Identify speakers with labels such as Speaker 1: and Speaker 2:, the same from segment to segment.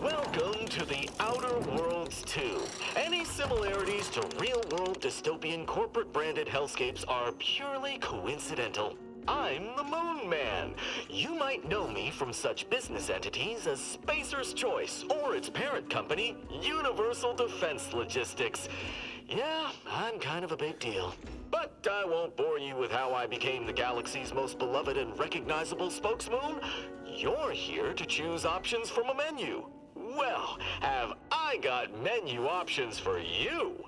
Speaker 1: Welcome to the Outer Worlds 2. Any similarities to real-world dystopian corporate-branded hellscapes are purely coincidental. I'm the Moon Man. You might know me from such business entities as Spacer's Choice or its parent company, Universal Defense Logistics. Yeah, I'm kind of a big deal. But I won't bore you with how I became the galaxy's most beloved and recognizable spokesmoon. You're here to choose options from a menu. Well, have I got menu options for you?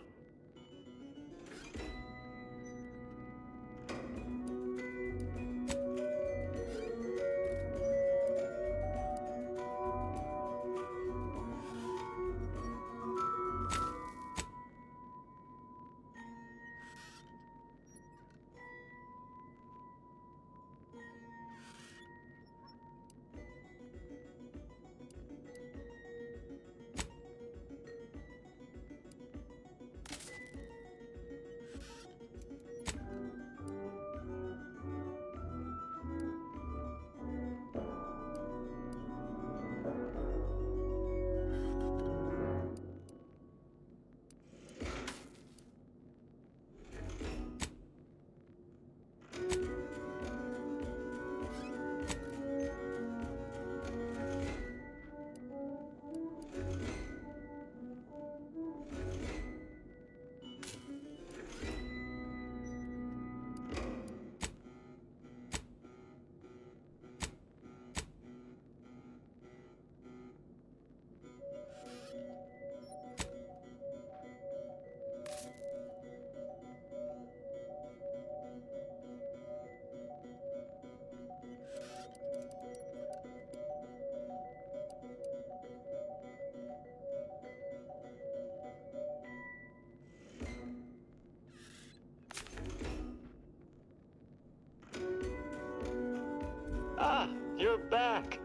Speaker 1: Ah, you're back.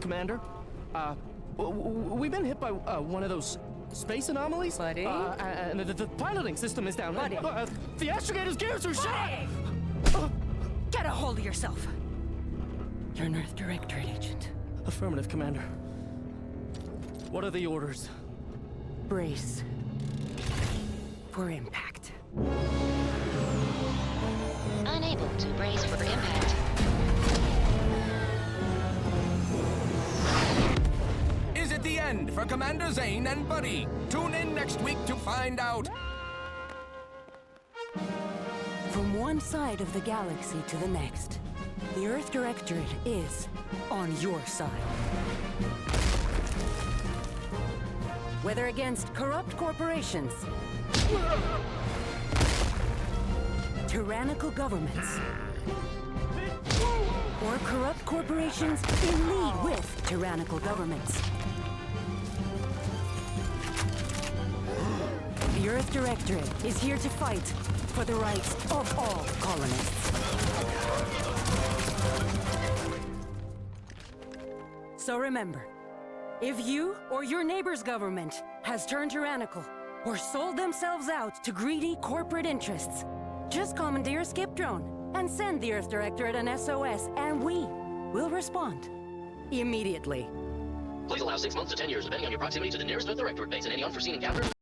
Speaker 2: Commander, we've been hit by one of those space anomalies.
Speaker 3: Buddy?
Speaker 2: And the piloting system is down.
Speaker 3: Buddy?
Speaker 2: The astrogator's gears are shot!
Speaker 3: Get a hold of yourself. You're an Earth Directorate agent.
Speaker 2: Affirmative, Commander. What are the orders?
Speaker 3: Brace for impact.
Speaker 4: Unable to brace for impact.
Speaker 5: Is it the end for Commander Zane and Buddy? Tune in next week to find out.
Speaker 3: From one side of the galaxy to the next, the Earth Directorate is on your side. Whether against corrupt corporations, tyrannical governments, or corrupt corporations in league with tyrannical governments, the Earth Directorate is here to fight for the rights of all colonists. So remember, if you or your neighbor's government has turned tyrannical or sold themselves out to greedy corporate interests, just commandeer a skip drone and send the Earth Directorate an SOS, and we will respond immediately.
Speaker 6: Please allow 6 months to 10 years, depending on your proximity to the nearest Earth Directorate base and any unforeseen encounters.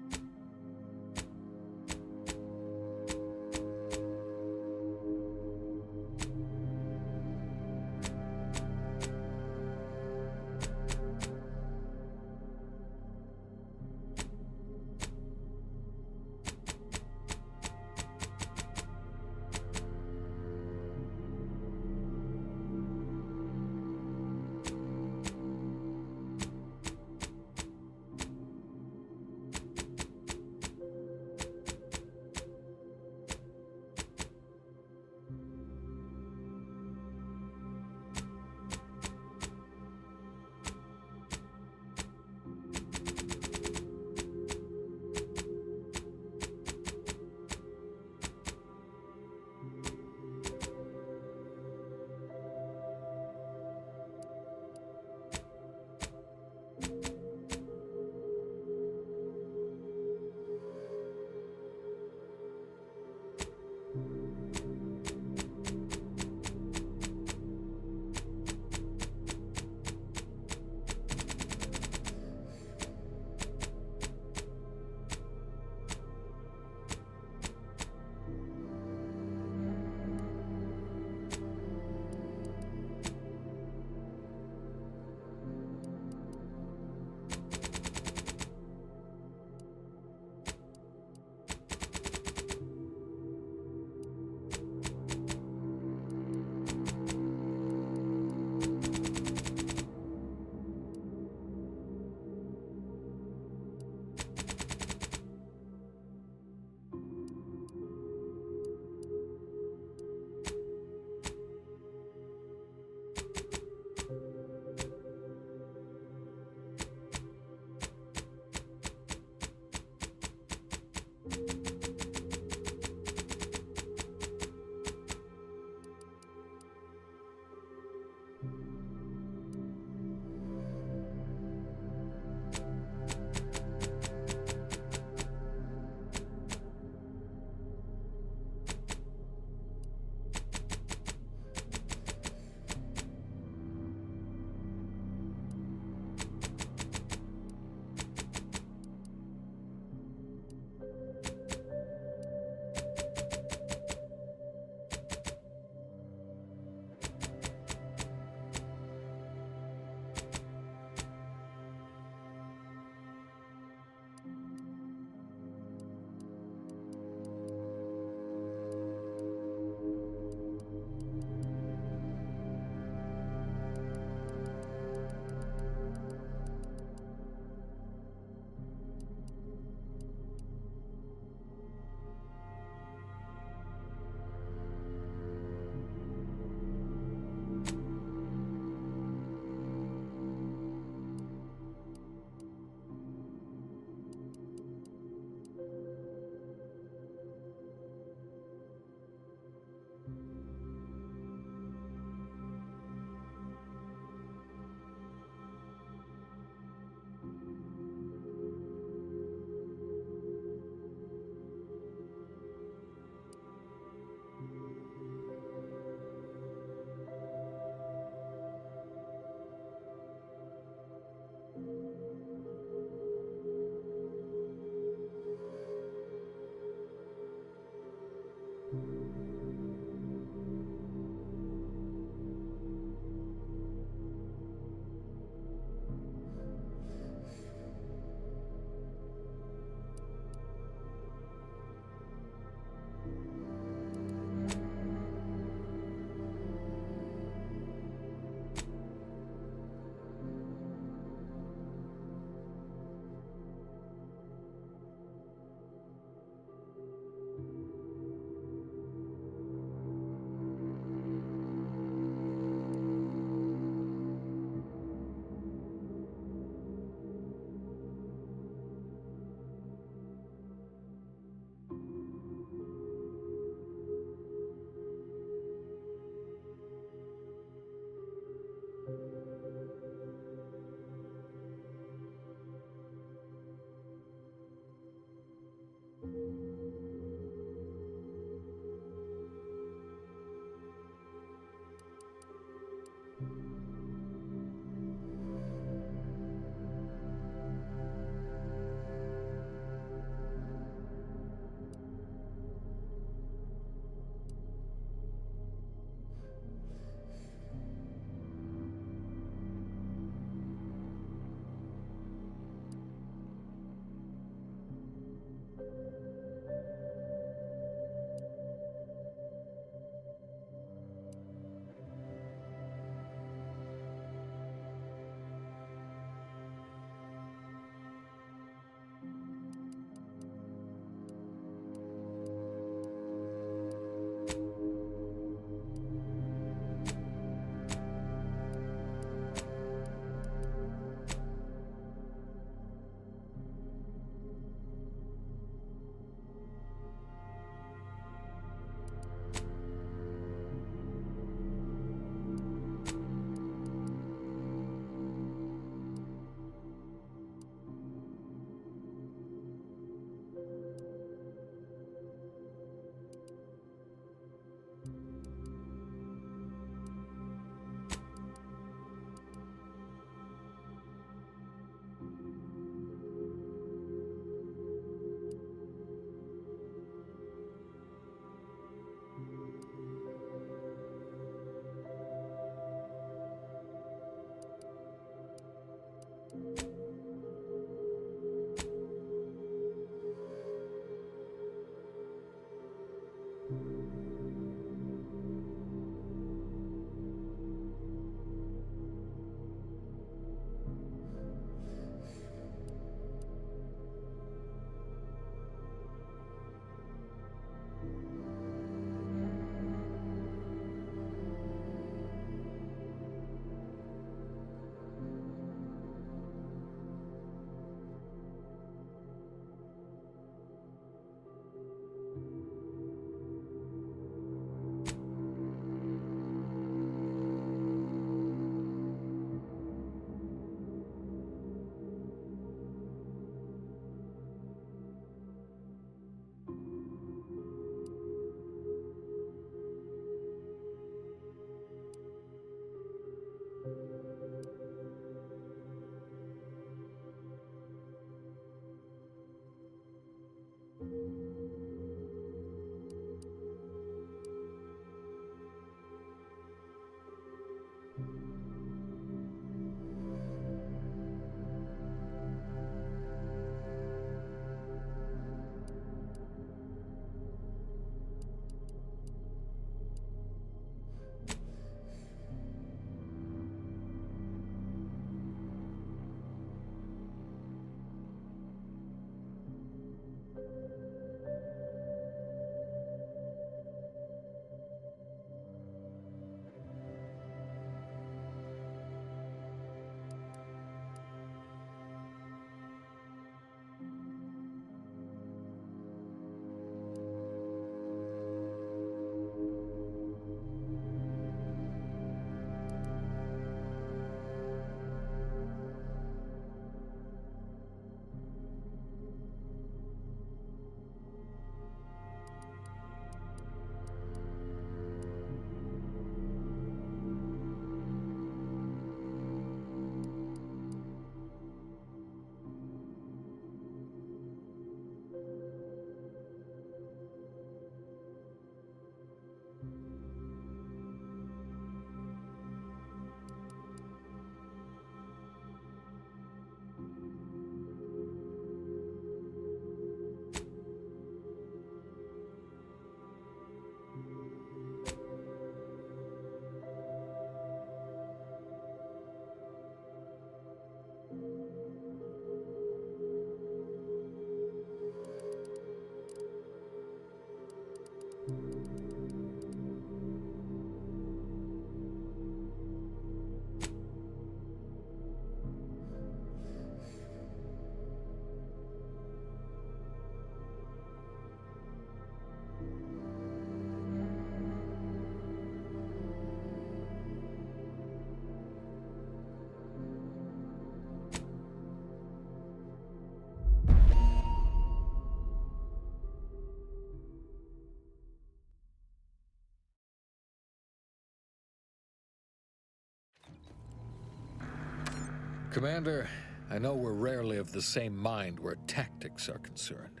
Speaker 7: Commander, I know we're rarely of the same mind where tactics are concerned,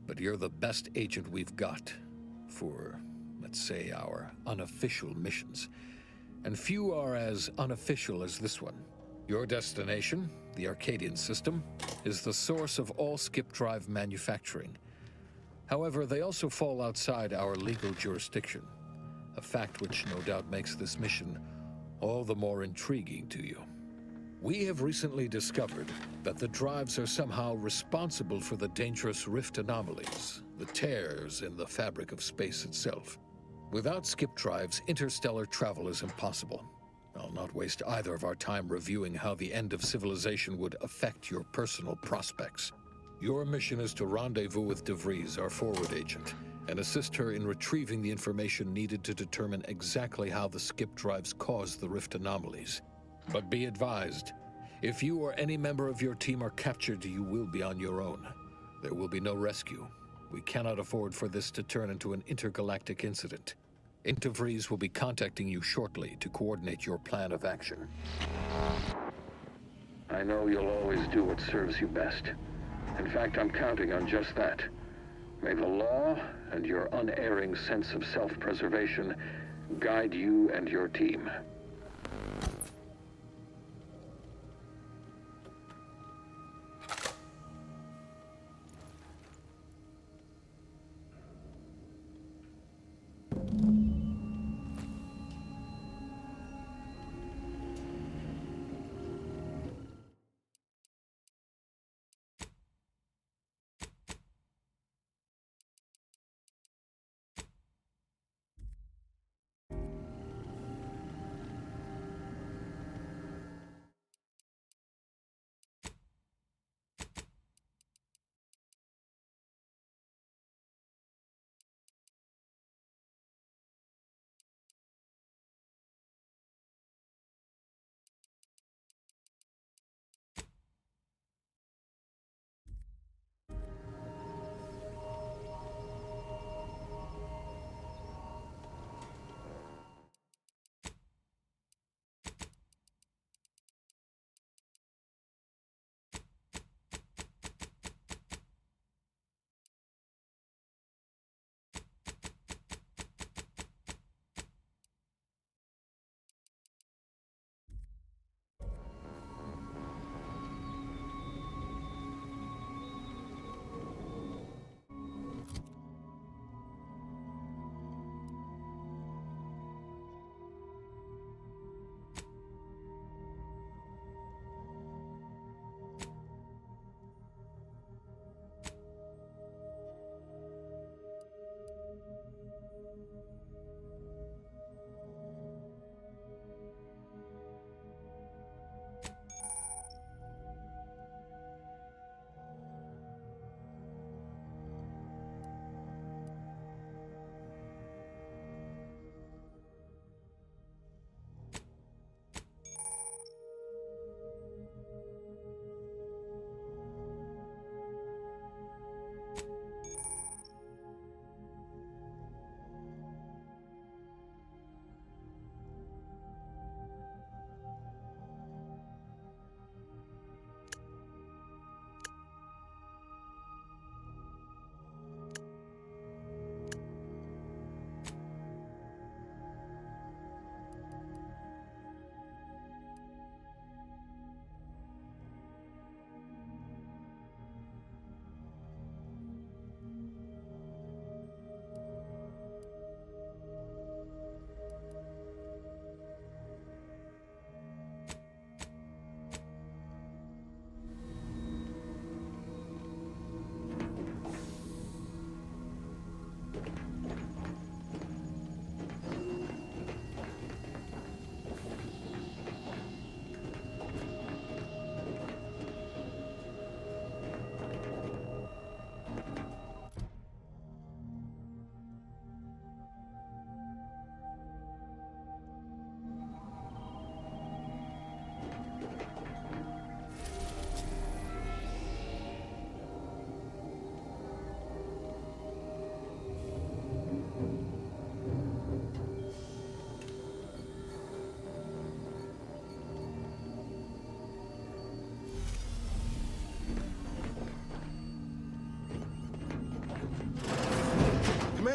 Speaker 7: but you're the best agent we've got for, let's say, our unofficial missions. And few are as unofficial as this one. Your destination, the Arcadian system, is the source of all skip drive manufacturing. However, they also fall outside our legal jurisdiction, a fact which no doubt makes this mission all the more intriguing to you. We have recently discovered that the drives are somehow responsible for the dangerous rift anomalies, the tears in the fabric of space itself. Without skip drives, interstellar travel is impossible. I'll not waste either of our time reviewing how the end of civilization would affect your personal prospects. Your mission is to rendezvous with De Vries, our forward agent, and assist her in retrieving the information needed to determine exactly how the skip drives cause the rift anomalies. But be advised, if you or any member of your team are captured, you will be on your own. There will be no rescue. We cannot afford for this to turn into an intergalactic incident. De Vries will be contacting you shortly to coordinate your plan of action.
Speaker 8: I know you'll always do what serves you best. In fact, I'm counting on just that. May the law and your unerring sense of self-preservation guide you and your team.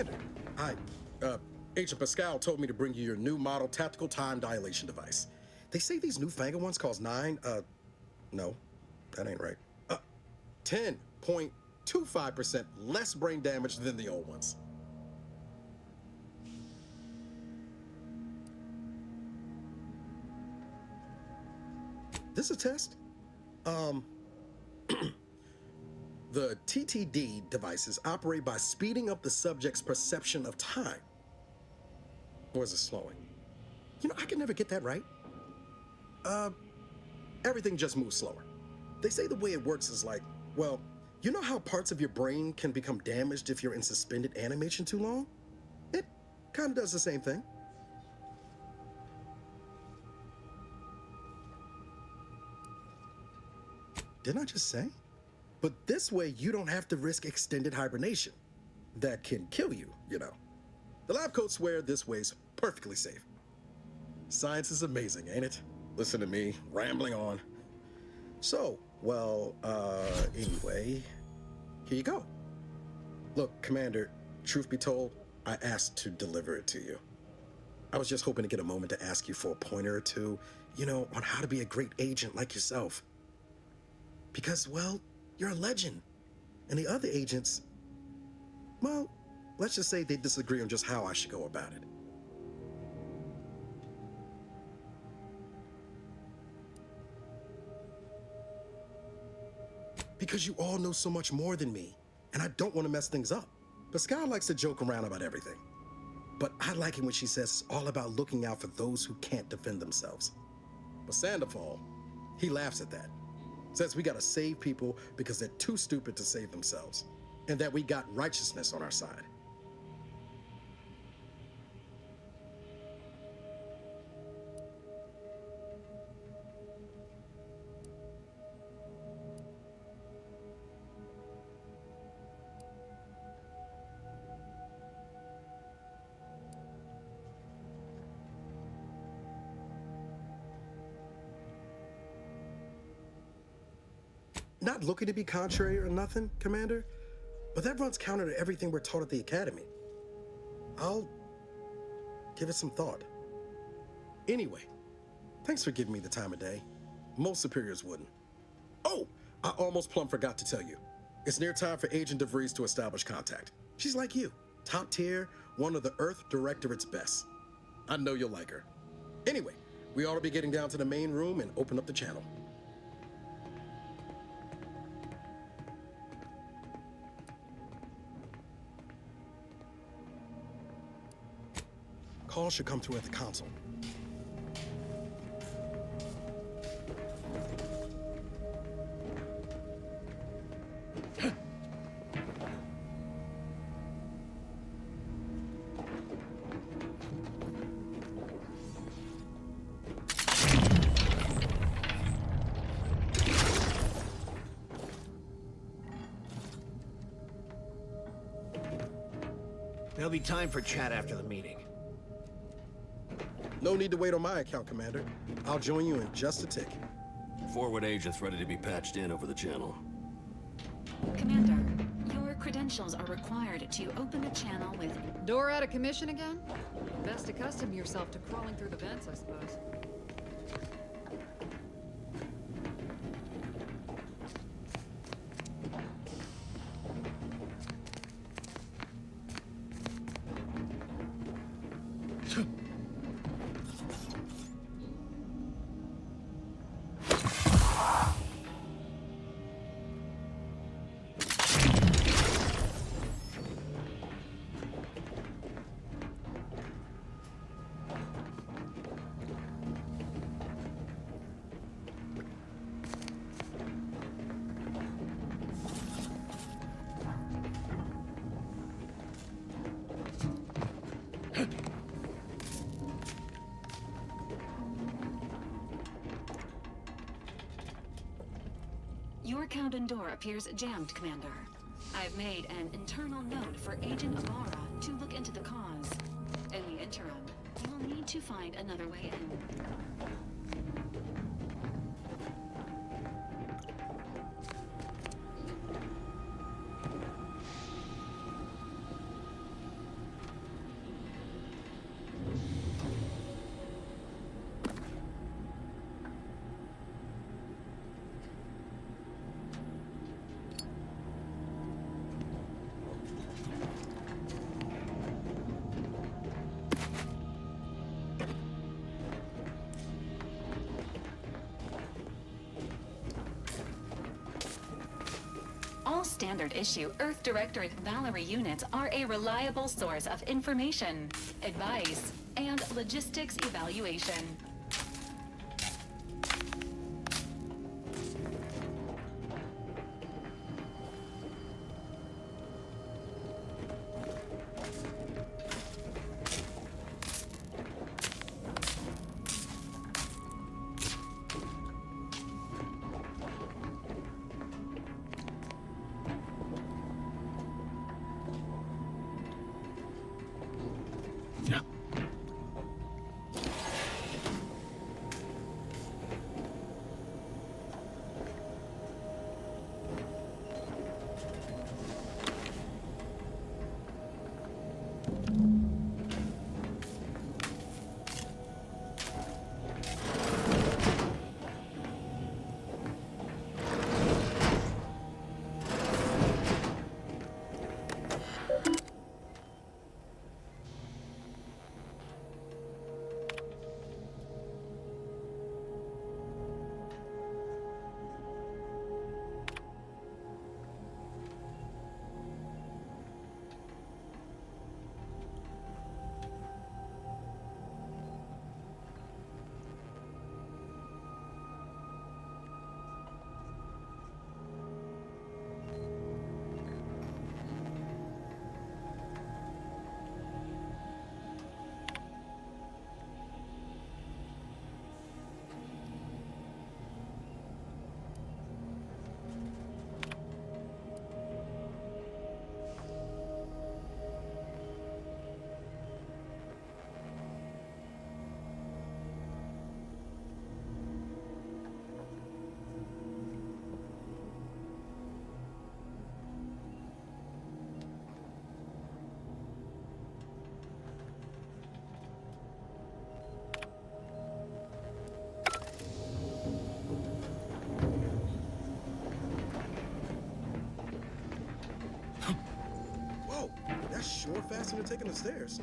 Speaker 9: Commander, hi. Agent Pascal told me to bring you your new model tactical time dilation device. They say these newfangled ones cause no, that ain't right. 10.25% less brain damage than the old ones. This a test? The TTD devices operate by speeding up the subject's perception of time. Or is it slowing? I can never get that right. Everything just moves slower. They say the way it works is like, well, you know how parts of your brain can become damaged if you're in suspended animation too long? It kind of does the same thing. Didn't I just say? But this way, you don't have to risk extended hibernation. That can kill you, The lab coats swear this way's perfectly safe. Science is amazing, ain't it? Listen to me, rambling on. So, anyway, here you go. Look, Commander, truth be told, I asked to deliver it to you. I was just hoping to get a moment to ask you for a pointer or two, on how to be a great agent like yourself. Because, you're a legend. And the other agents, let's just say they disagree on just how I should go about it. Because you all know so much more than me, and I don't want to mess things up. Pascal likes to joke around about everything. But I like it when she says it's all about looking out for those who can't defend themselves. But Sandoval, he laughs at that. Says we gotta save people because they're too stupid to save themselves, and that we got righteousness on our side. Not looking to be contrary or nothing, Commander, but that runs counter to everything we're taught at the Academy. I'll give it some thought. Anyway, thanks for giving me the time of day. Most superiors wouldn't. Oh, I almost plumb forgot to tell you. It's near time for Agent DeVries to establish contact. She's like you, top tier, one of the Earth Directorate's best. I know you'll like her. Anyway, we ought to be getting down to the main room and open up the channel. Call should come through at the console.
Speaker 10: There'll be time for chat after the meeting.
Speaker 9: No need to wait on my account, Commander. I'll join you in just a tick.
Speaker 11: Forward agents ready to be patched in over the channel.
Speaker 12: Commander, your credentials are required to open the channel with...
Speaker 13: Door out of commission again? Best accustom yourself to crawling through the vents, I suppose.
Speaker 12: Your cabin door appears jammed, Commander. I've made an internal note for Agent Ibarra to look into the cause. In the interim, you'll need to find another way in. standard issue Earth Directorate Valerie units are a reliable source of information, advice, and logistics evaluation.
Speaker 9: That's sure faster than taking the stairs.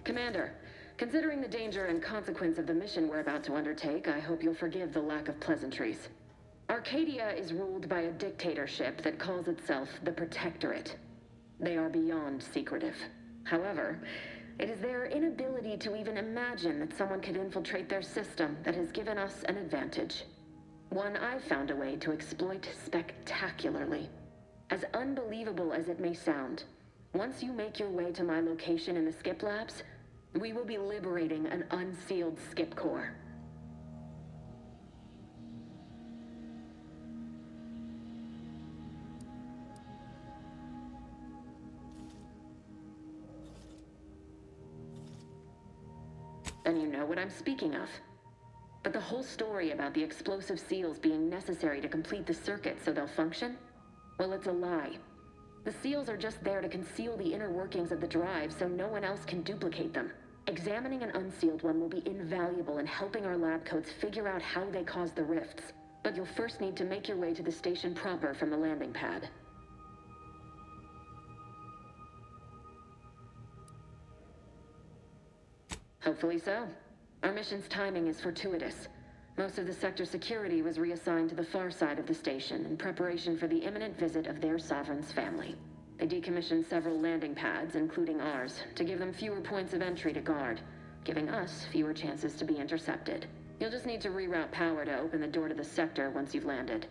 Speaker 14: Commander, considering the danger and consequence of the mission we're about to undertake, I hope you'll forgive the lack of pleasantries. Arcadia is ruled by a dictatorship that calls itself the Protectorate. They are beyond secretive. However, it is their inability to even imagine that someone could infiltrate their system that has given us an advantage. One I've found a way to exploit spectacularly. As unbelievable as it may sound, once you make your way to my location in the Skip Labs, we will be liberating an unsealed Skip Core. And you know what I'm speaking of. But the whole story about the explosive seals being necessary to complete the circuit so they'll function? Well, it's a lie. The seals are just there to conceal the inner workings of the drive so no one else can duplicate them. Examining an unsealed one will be invaluable in helping our lab coats figure out how they cause the rifts. But you'll first need to make your way to the station proper from the landing pad. Hopefully so. Our mission's timing is fortuitous. Most of the sector security was reassigned to the far side of the station in preparation for the imminent visit of their sovereign's family. They decommissioned several landing pads, including ours, to give them fewer points of entry to guard, giving us fewer chances to be intercepted. You'll just need to reroute power to open the door to the sector once you've landed.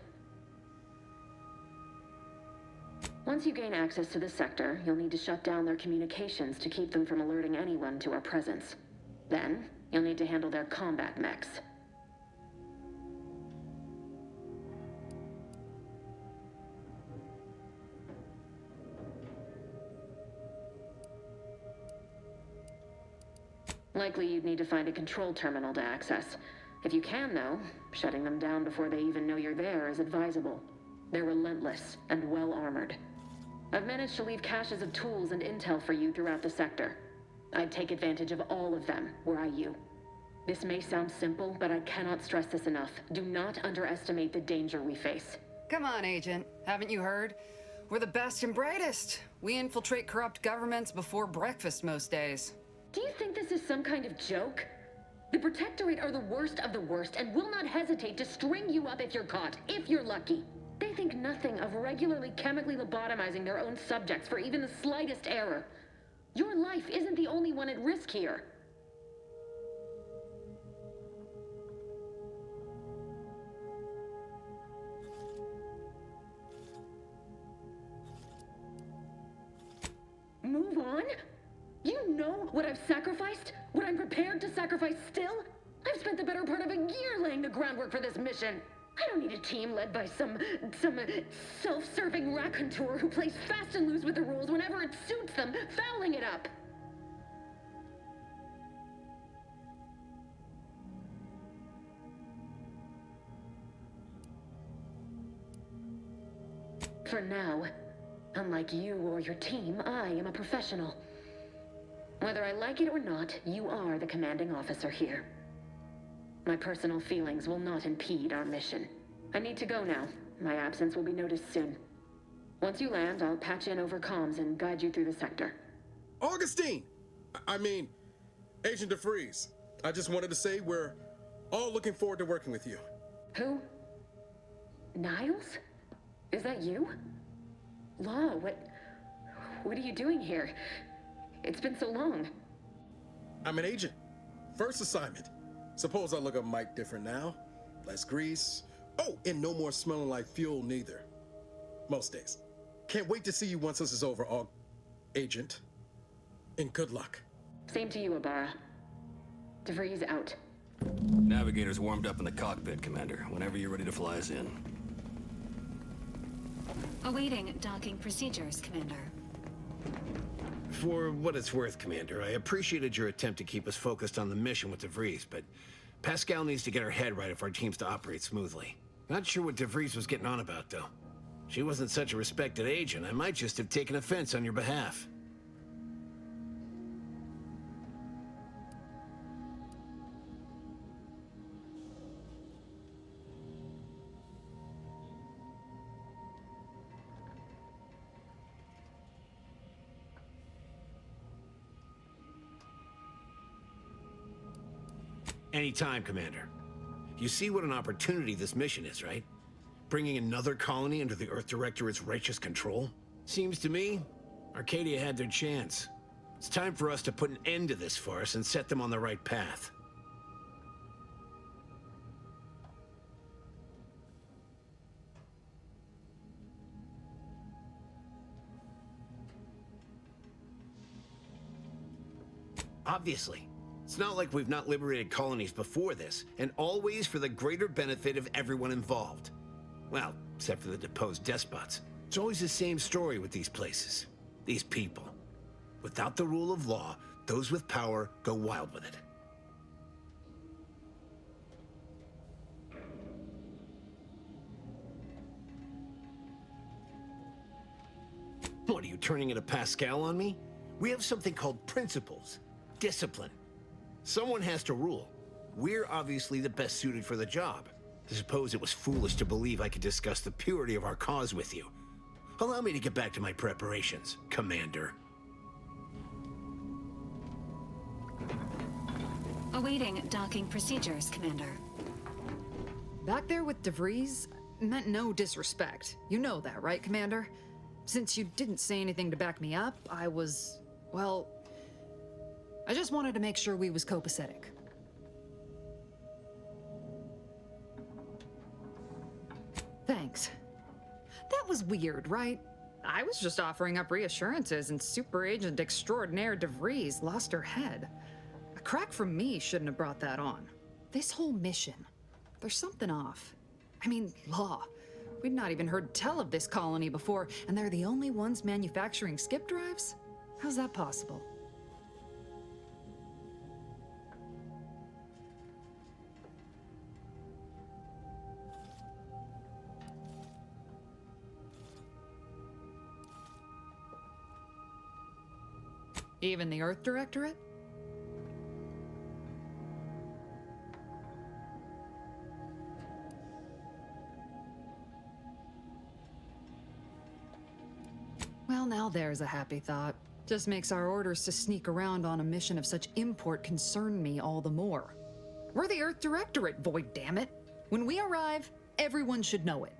Speaker 14: Once you gain access to the sector, you'll need to shut down their communications to keep them from alerting anyone to our presence. Then, you'll need to handle their combat mechs. Likely you'd need to find a control terminal to access. If you can, though, shutting them down before they even know you're there is advisable. They're relentless and well-armored. I've managed to leave caches of tools and intel for you throughout the sector. I'd take advantage of all of them, were I you. This may sound simple, but I cannot stress this enough. Do not underestimate the danger we face.
Speaker 13: Come on, Agent. Haven't you heard? We're the best and brightest. We infiltrate corrupt governments before breakfast most days.
Speaker 14: Do you think this is some kind of joke? The Protectorate are the worst of the worst and will not hesitate to string you up if you're caught, if you're lucky. They think nothing of regularly chemically lobotomizing their own subjects for even the slightest error. Your life isn't the only one at risk here. Move on? You know what I've sacrificed? What I'm prepared to sacrifice still? I've spent the better part of a year laying the groundwork for this mission. I don't need a team led by some self-serving raconteur who plays fast and loose with the rules whenever it suits them, fouling it up. For now, unlike you or your team, I am a professional. Whether I like it or not, you are the commanding officer here. My personal feelings will not impede our mission. I need to go now. My absence will be noticed soon. Once you land, I'll patch in over comms and guide you through the sector.
Speaker 9: Augustine! I mean, Agent DeFreeze. I just wanted to say we're all looking forward to working with you.
Speaker 14: Who? Niles? Is that you? Law, what are you doing here? It's been so long.
Speaker 9: I'm an agent. First assignment. Suppose I look a mite different now. Less grease. Oh, and no more smelling like fuel neither. Most days. Can't wait to see you once this is over, Agent. And good luck.
Speaker 14: Same to you, Ibarra. DeVries out.
Speaker 11: Navigator's warmed up in the cockpit, Commander. Whenever you're ready to fly us in.
Speaker 12: Awaiting docking procedures, Commander.
Speaker 10: For what it's worth, Commander, I appreciated your attempt to keep us focused on the mission with DeVries, but Pascal needs to get her head right if our team's to operate smoothly. Not sure what DeVries was getting on about, though. She wasn't such a respected agent. I might just have taken offense on your behalf. Anytime, Commander. You see what an opportunity this mission is, right? Bringing another colony under the Earth Directorate's righteous control? Seems to me, Arcadia had their chance. It's time for us to put an end to this farce and set them on the right path. Obviously. It's not like we've not liberated colonies before this, and always for the greater benefit of everyone involved. Well, except for the deposed despots. It's always the same story with these places, these people. Without the rule of law, those with power go wild with it. What, are you turning into Pascal on me? We have something called principles, discipline. Someone has to rule. We're obviously the best suited for the job. I suppose it was foolish to believe I could discuss the purity of our cause with you. Allow me to get back to my preparations, Commander.
Speaker 12: Awaiting docking procedures, Commander.
Speaker 13: Back there with DeVries meant no disrespect. You know that, right, Commander? Since you didn't say anything to back me up, I was, well, I just wanted to make sure we was copacetic. Thanks. That was weird, right? I was just offering up reassurances and Super Agent Extraordinaire DeVries lost her head. A crack from me shouldn't have brought that on. This whole mission, there's something off. I mean, law. We'd not even heard tell of this colony before, and they're the only ones manufacturing skip drives? How's that possible? Even the Earth Directorate? Well, now there's a happy thought. Just makes our orders to sneak around on a mission of such import concern me all the more. We're the Earth Directorate, Void, damn it. When we arrive, everyone should know it.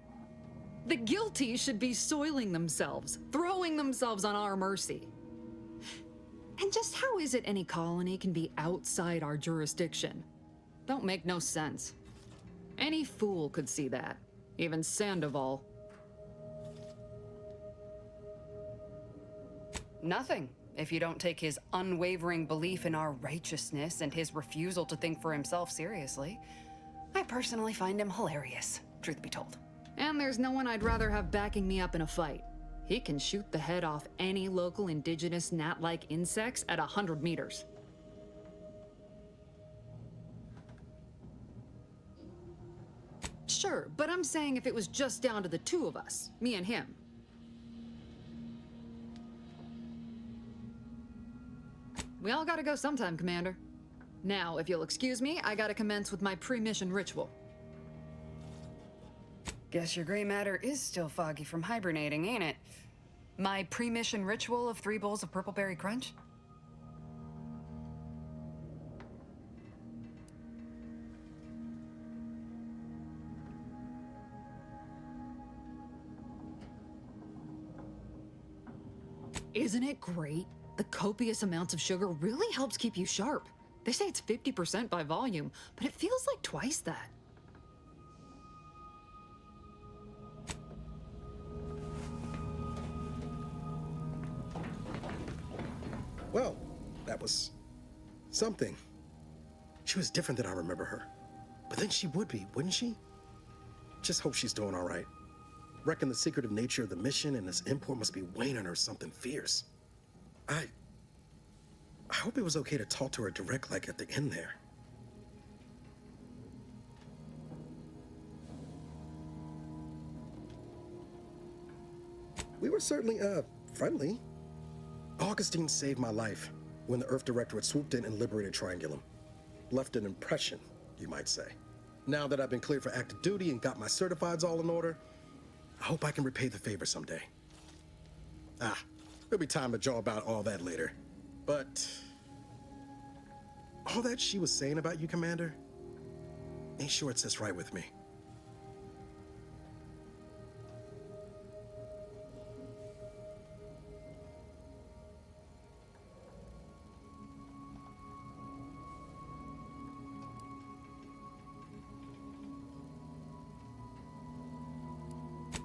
Speaker 13: The guilty should be soiling themselves, throwing themselves on our mercy. And just how is it any colony can be outside our jurisdiction? Don't make no sense. Any fool could see that, even Sandoval.
Speaker 15: Nothing, if you don't take his unwavering belief in our righteousness and his refusal to think for himself seriously. I personally find him hilarious, truth be told.
Speaker 13: And there's no one I'd rather have backing me up in a fight. He can shoot the head off any local indigenous gnat-like insects at 100 meters. Sure, but I'm saying if it was just down to the two of us, me and him. We all gotta go sometime, Commander. Now, if you'll excuse me, I gotta commence with my pre-mission ritual.
Speaker 15: Guess your gray matter is still foggy from hibernating, ain't it? My pre-mission ritual of 3 bowls of purple berry crunch?
Speaker 13: Isn't it great? The copious amounts of sugar really helps keep you sharp. They say it's 50% by volume, but it feels like twice that.
Speaker 9: Well, that was something. She was different than I remember her. But then she would be, wouldn't she? Just hope she's doing all right. Reckon the secretive nature of the mission and this import must be weighing on her something fierce. I hope it was okay to talk to her direct like at the end there. We were certainly, friendly. Augustine saved my life when the Earth Directorate swooped in and liberated Triangulum. Left an impression, you might say. Now that I've been cleared for active duty and got my certifieds all in order, I hope I can repay the favor someday. There'll be time to jaw about all that later. But all that she was saying about you, Commander, ain't sure it sits right with me.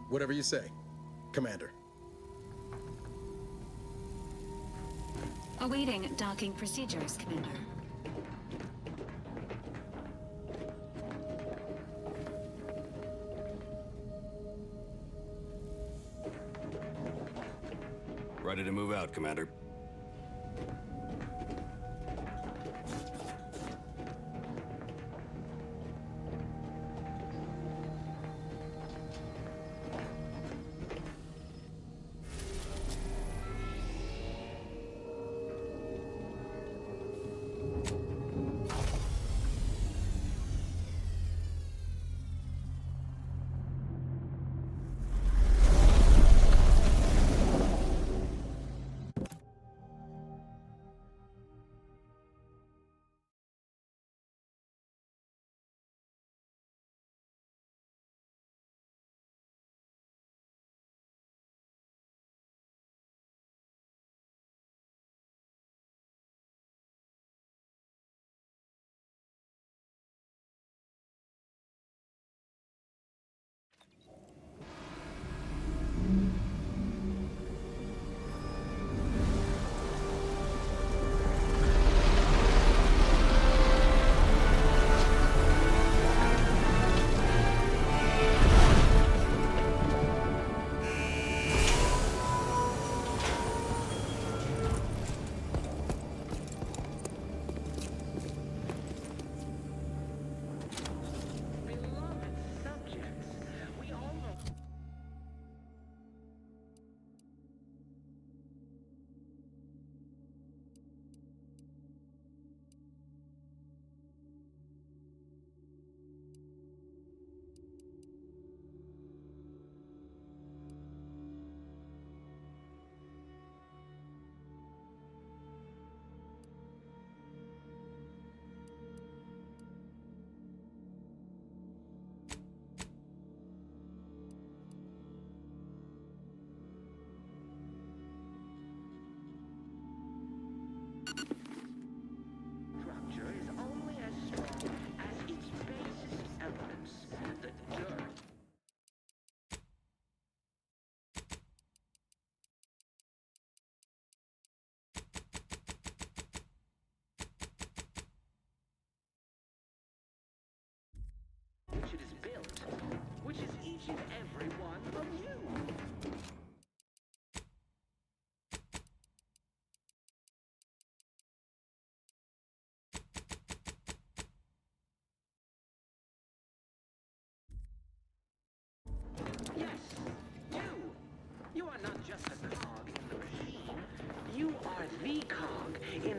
Speaker 9: Whatever you say, Commander.
Speaker 12: Awaiting docking procedures, Commander.
Speaker 11: Ready to move out, Commander.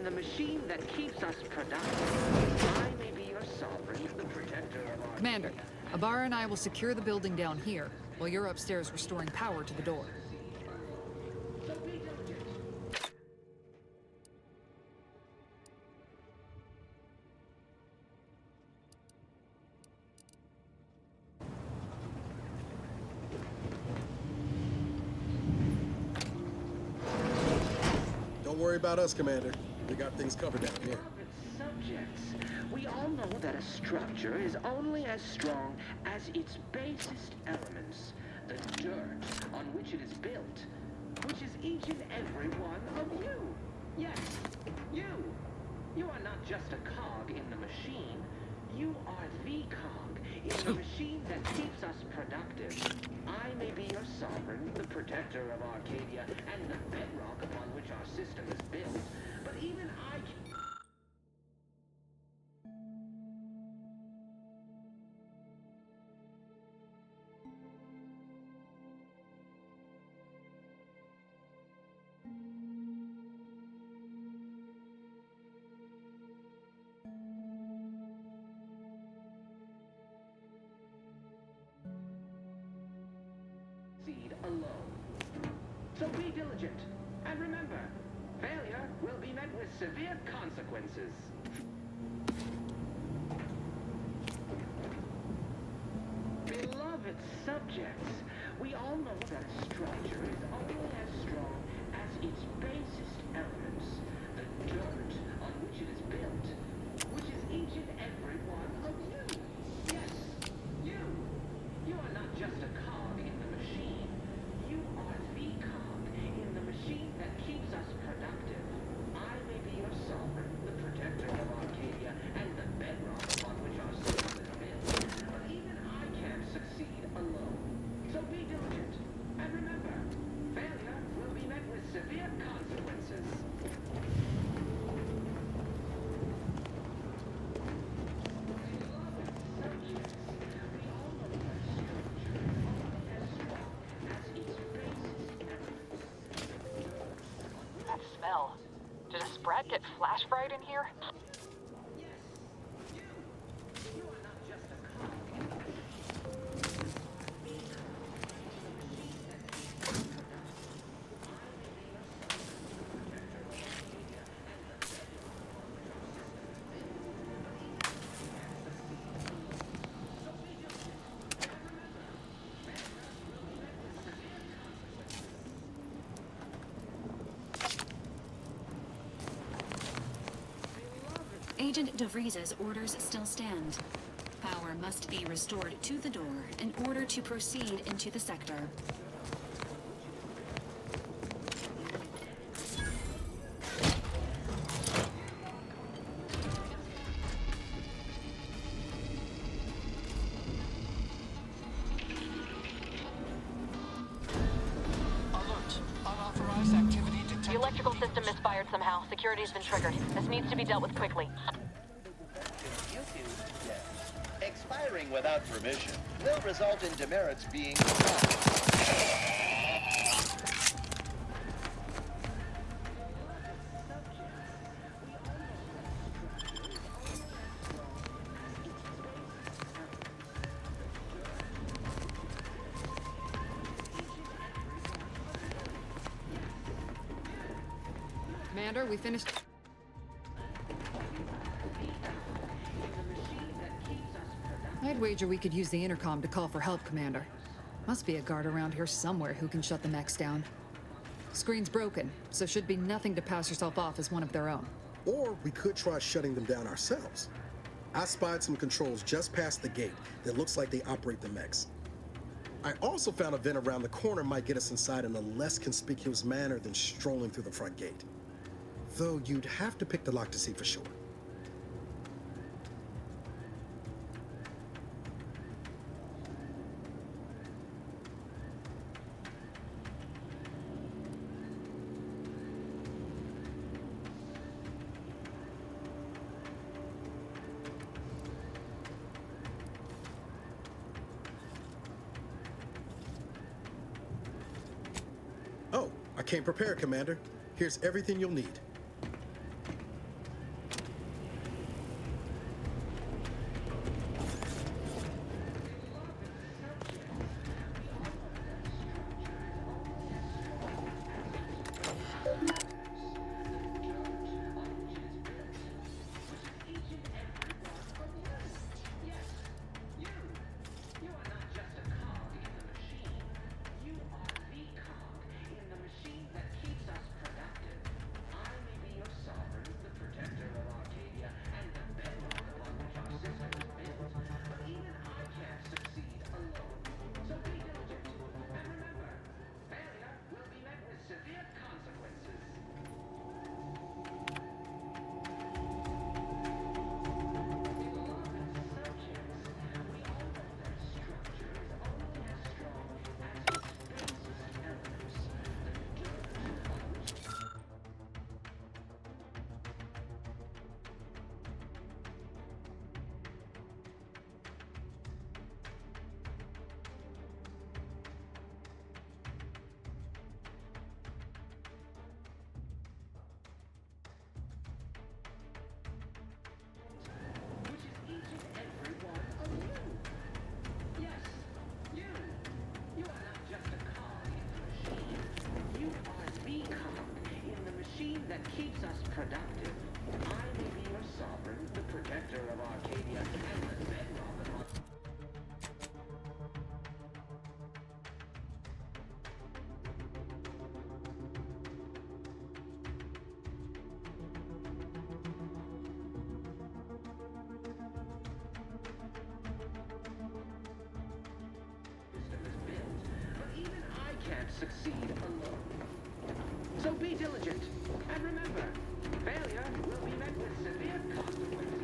Speaker 16: the machine that keeps us productive. I may be your sovereign, the protector of our...
Speaker 13: Commander, Ibarra and I will secure the building down here, while you're upstairs restoring power to the door.
Speaker 9: Don't worry about us, Commander. We got things covered down here.
Speaker 16: Subjects, we all know that a structure is only as strong as its basest elements, the dirt on which it is built, which is each and every one of you. Yes, you. You are not just a cog in the machine. You are the cog in the machine that keeps us productive. I may be your sovereign, the protector of Arcadia, and the bedrock upon which our system is built, but even I can... alone. So be diligent, and remember, failure will be met with severe consequences. Beloved subjects, we all know that a structure is only as strong as its basest elements, the dirt on which it is built, which is each and every one of you. Yes, you. You are not just a cog in the machine. You are the cog in the machine that keeps us productive. I may be your sovereign, the protector of Arcadia, and the bedrock upon which our system is built. But even I can't succeed alone. So be diligent. And remember, failure will be met with severe consequences.
Speaker 17: That smell. Did a Sprat get flash fried in here?
Speaker 12: Agent DeVries's orders still stand. Power must be restored to the door in order to proceed into the sector.
Speaker 17: The electrical system misfired somehow. Security has been triggered. This needs to be dealt with quickly.
Speaker 18: Expiring without permission will result in demerits being...
Speaker 13: Commander, we finished... I'd wager we could use the intercom to call for help, Commander. Must be a guard around here somewhere who can shut the mechs down. Screen's broken, so should be nothing to pass yourself off as one of their own.
Speaker 9: Or we could try shutting them down ourselves. I spied some controls just past the gate that looks like they operate the mechs. I also found a vent around the corner might get us inside in a less conspicuous manner than strolling through the front gate. Though you'd have to pick the lock to see for sure. Oh, I came prepared, Commander. Here's everything you'll need.
Speaker 16: succeed alone. So be diligent, and remember, failure will be met with severe consequences.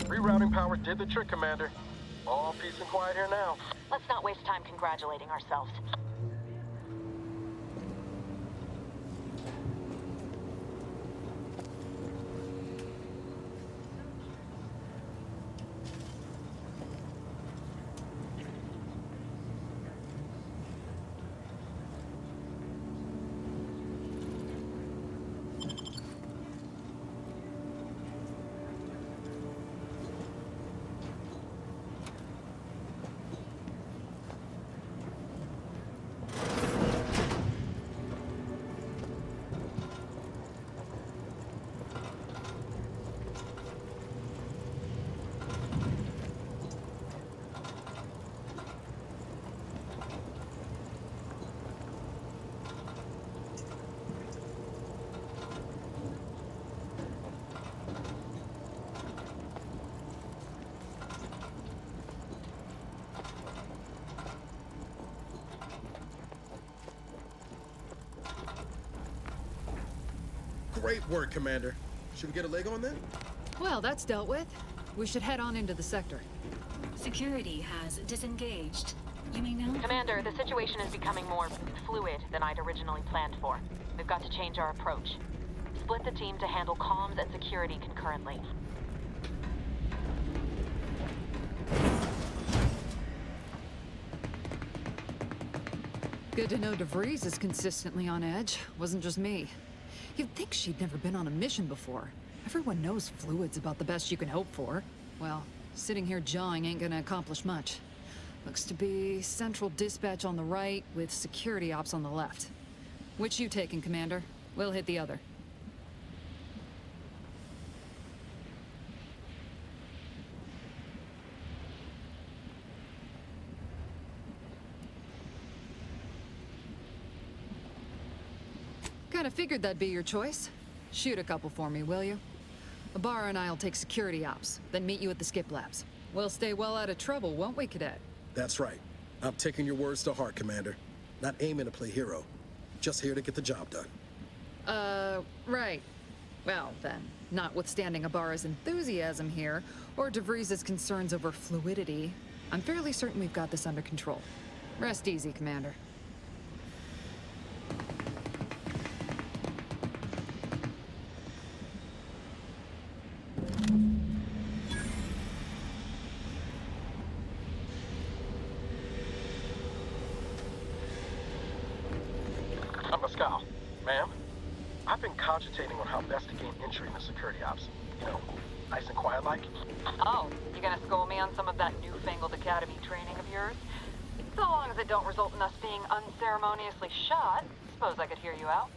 Speaker 19: Rerouting power did the trick, Commander. All peace and quiet here now.
Speaker 17: Let's not waste time congratulating ourselves.
Speaker 9: Great work, Commander. Should we get a leg on then?
Speaker 13: Well, that's dealt with. We should head on into the sector.
Speaker 12: Security has disengaged. You may now...
Speaker 17: Commander, the situation is becoming more fluid than I'd originally planned for. We've got to change our approach. Split the team to handle comms and security concurrently.
Speaker 13: Good to know DeVries is consistently on edge. Wasn't just me. You'd think she'd never been on a mission before. Everyone knows fluid's about the best you can hope for. Well, sitting here jawing ain't gonna accomplish much. Looks to be central dispatch on the right with security ops on the left. Which you taking, Commander? We'll hit the other. Kinda figured that'd be your choice. Shoot a couple for me, will you? Ibarra and I'll take security ops, then meet you at the skip labs. We'll stay well out of trouble, won't we, Cadet?
Speaker 9: That's right. I'm taking your words to heart, Commander. Not aiming to play hero. Just here to get the job done.
Speaker 13: Right. Well, then, notwithstanding Ibarra's enthusiasm here, or DeVries' concerns over fluidity, I'm fairly certain we've got this under control. Rest easy, Commander.
Speaker 19: Pascal, ma'am, I've been cogitating on how best to gain entry into security ops. You know, nice and quiet like.
Speaker 17: Oh, you gonna school me on some of that newfangled academy training of yours? So long as it don't result in us being unceremoniously shot, suppose I could hear you out.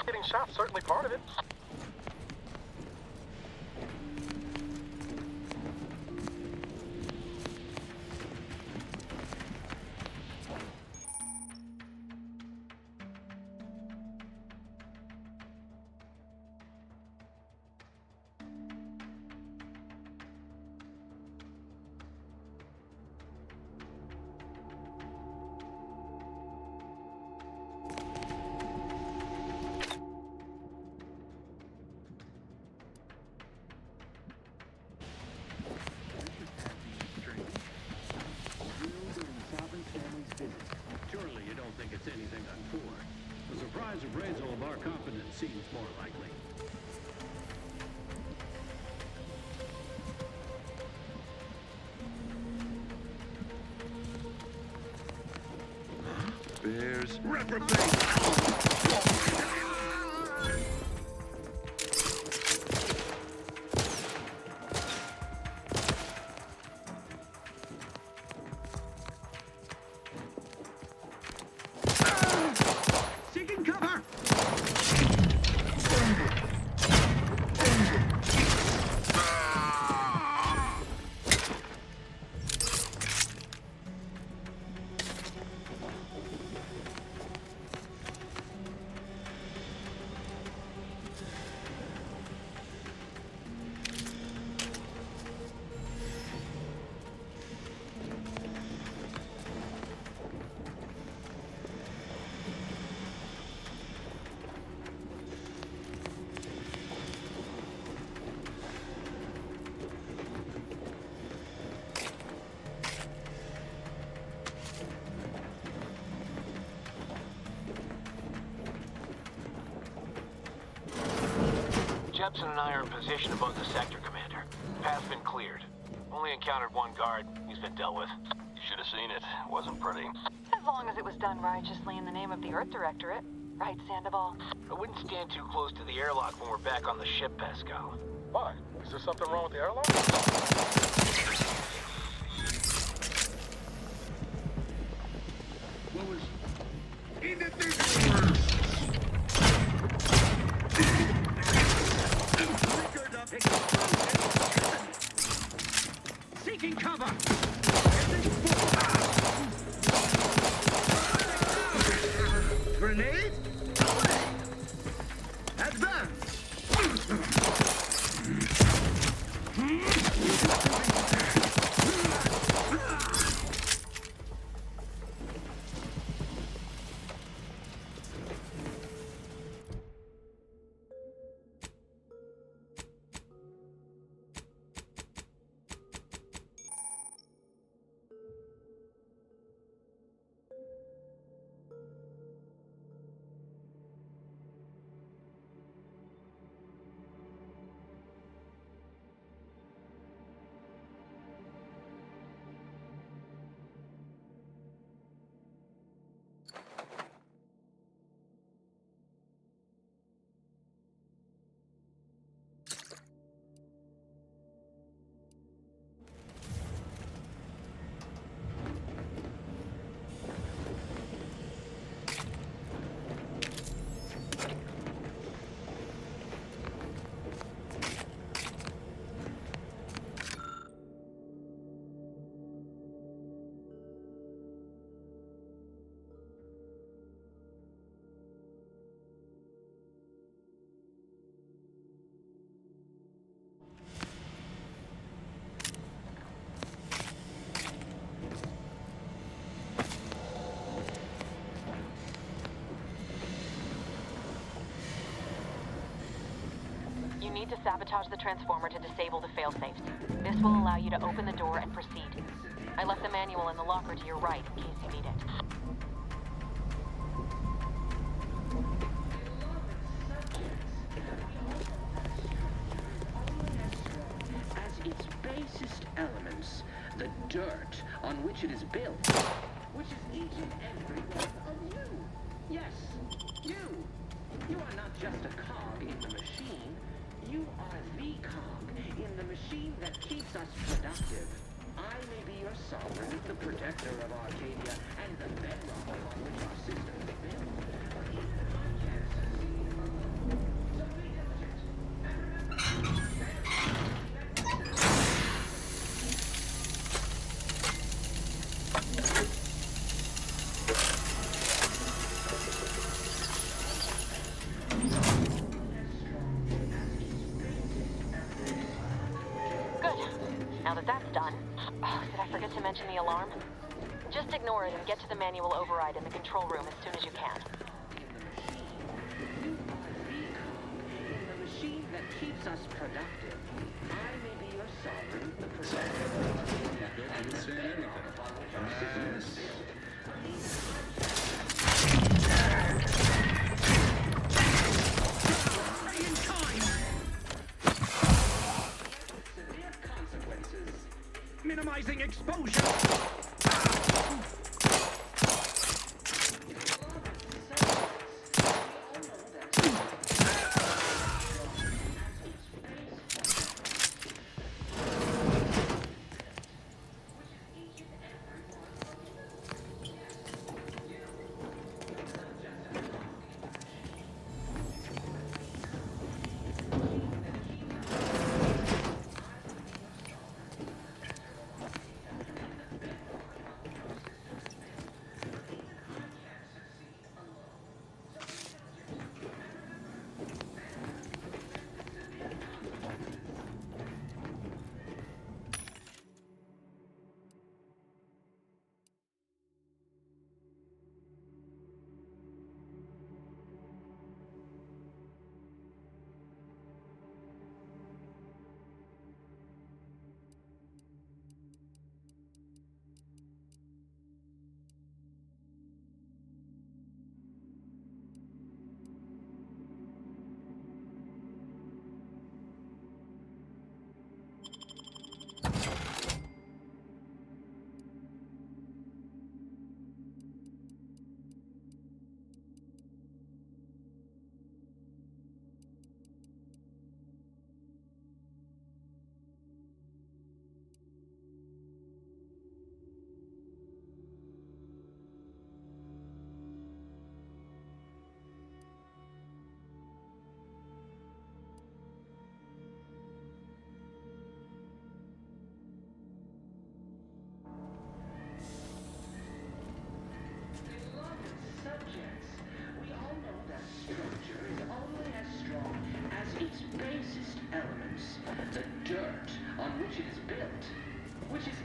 Speaker 19: Getting shot's certainly part of it.
Speaker 20: Surely you don't think it's anything untoward. The surprise appraisal of our competence seems more likely.
Speaker 19: Bears.
Speaker 20: Seeking cover!
Speaker 21: Jepson and I are in position above the sector, Commander. Path's been cleared. Only encountered one guard. He's been dealt with. You should have seen it. Wasn't pretty.
Speaker 17: As long as it was done righteously in the name of the Earth Directorate. Right, Sandoval?
Speaker 21: I wouldn't stand too close to the airlock when we're back on the ship, Pascal.
Speaker 19: Why? Is there something wrong with the airlock?
Speaker 20: What was... Seeking cover! Grenade? Away! Advance!
Speaker 17: You need to sabotage the transformer to disable the failsafes. This will allow you to open the door and proceed. I left the manual in the locker to your right in case you need it.
Speaker 16: As its basest elements, the dirt on which it is built, which is each and every one of you. Yes, you. You are not just a cog in the machine. You are the cog in the machine that keeps us productive. I may be your sovereign, the protector of Arcadia, and the bedrock upon which our system is built. But even I can't succeed alone. So be diligent. And
Speaker 17: Now that that's done, did I forget to mention the alarm? Just ignore it and get to the manual override in the control room as soon as you can.
Speaker 16: in the machine that keeps us productive. I may be your sovereign, the protector of Arcadia, and the bedrock upon which our system is built. But even severe consequences.
Speaker 19: Minimizing exposure!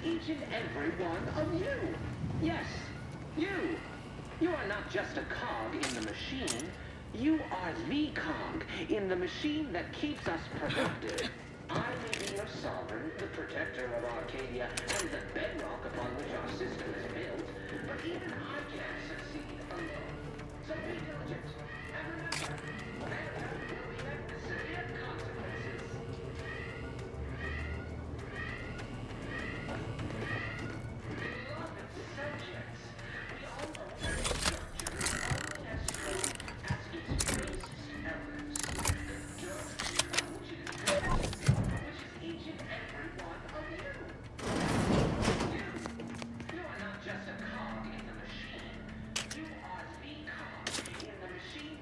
Speaker 16: Each and every one of you. Yes, you. You are not just a cog in the machine. You are the cog in the machine that keeps us productive. I may be your sovereign, the protector of Arcadia, and the bedrock upon which our system is built. But even I can't succeed alone. So be diligent. And remember, failure will be met with severe consequences. Just a cog in the machine. You are the cog in the machine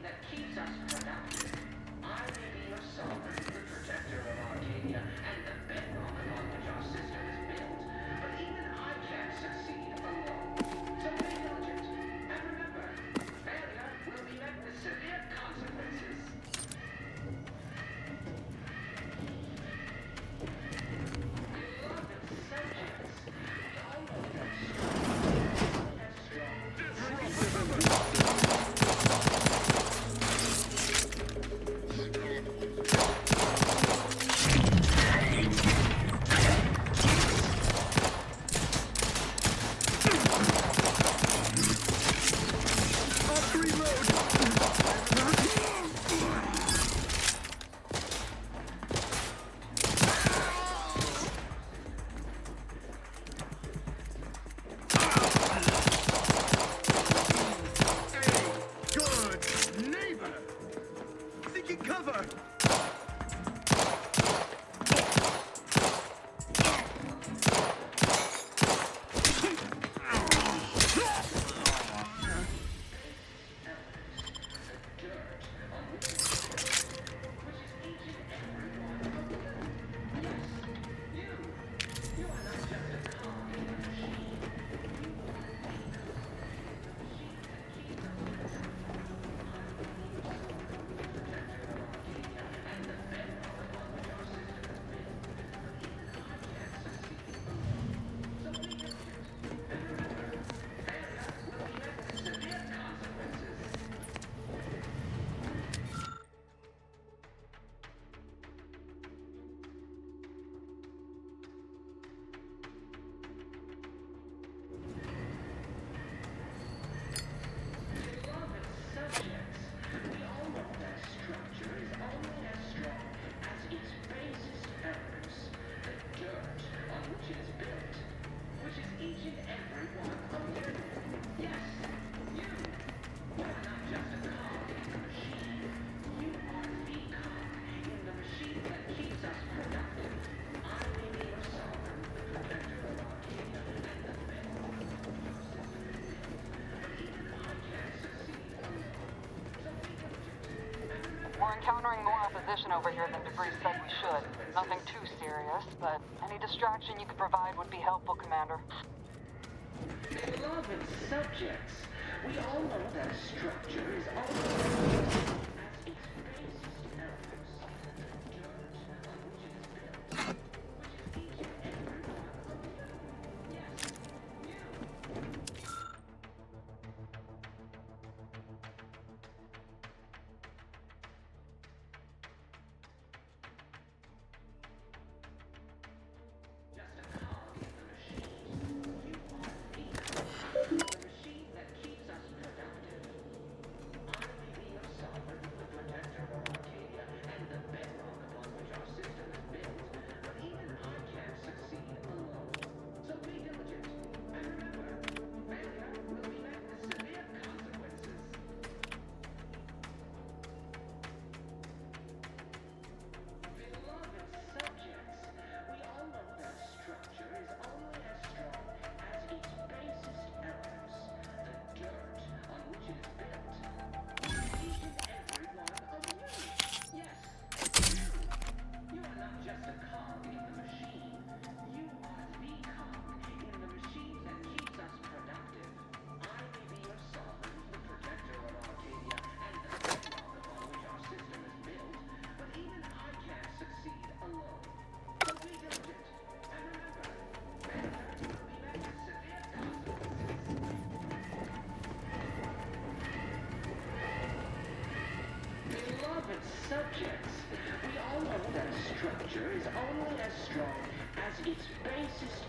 Speaker 17: We're encountering more opposition over here than DeVries said we should. Nothing too serious, but any distraction you could provide would be helpful, Commander.
Speaker 16: Beloved subjects, we all know that structure is always as its basest elements. The dirt on which it is built, which is each and every one of you. Yes, you. Subjects, we all know that a structure is only as strong as its basest.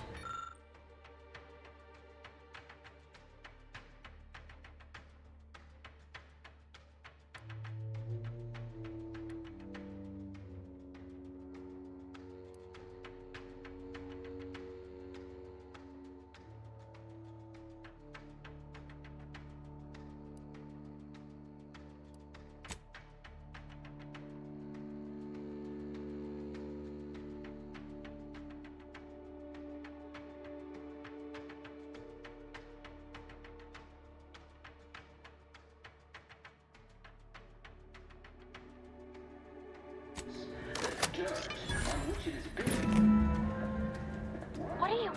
Speaker 4: What are you...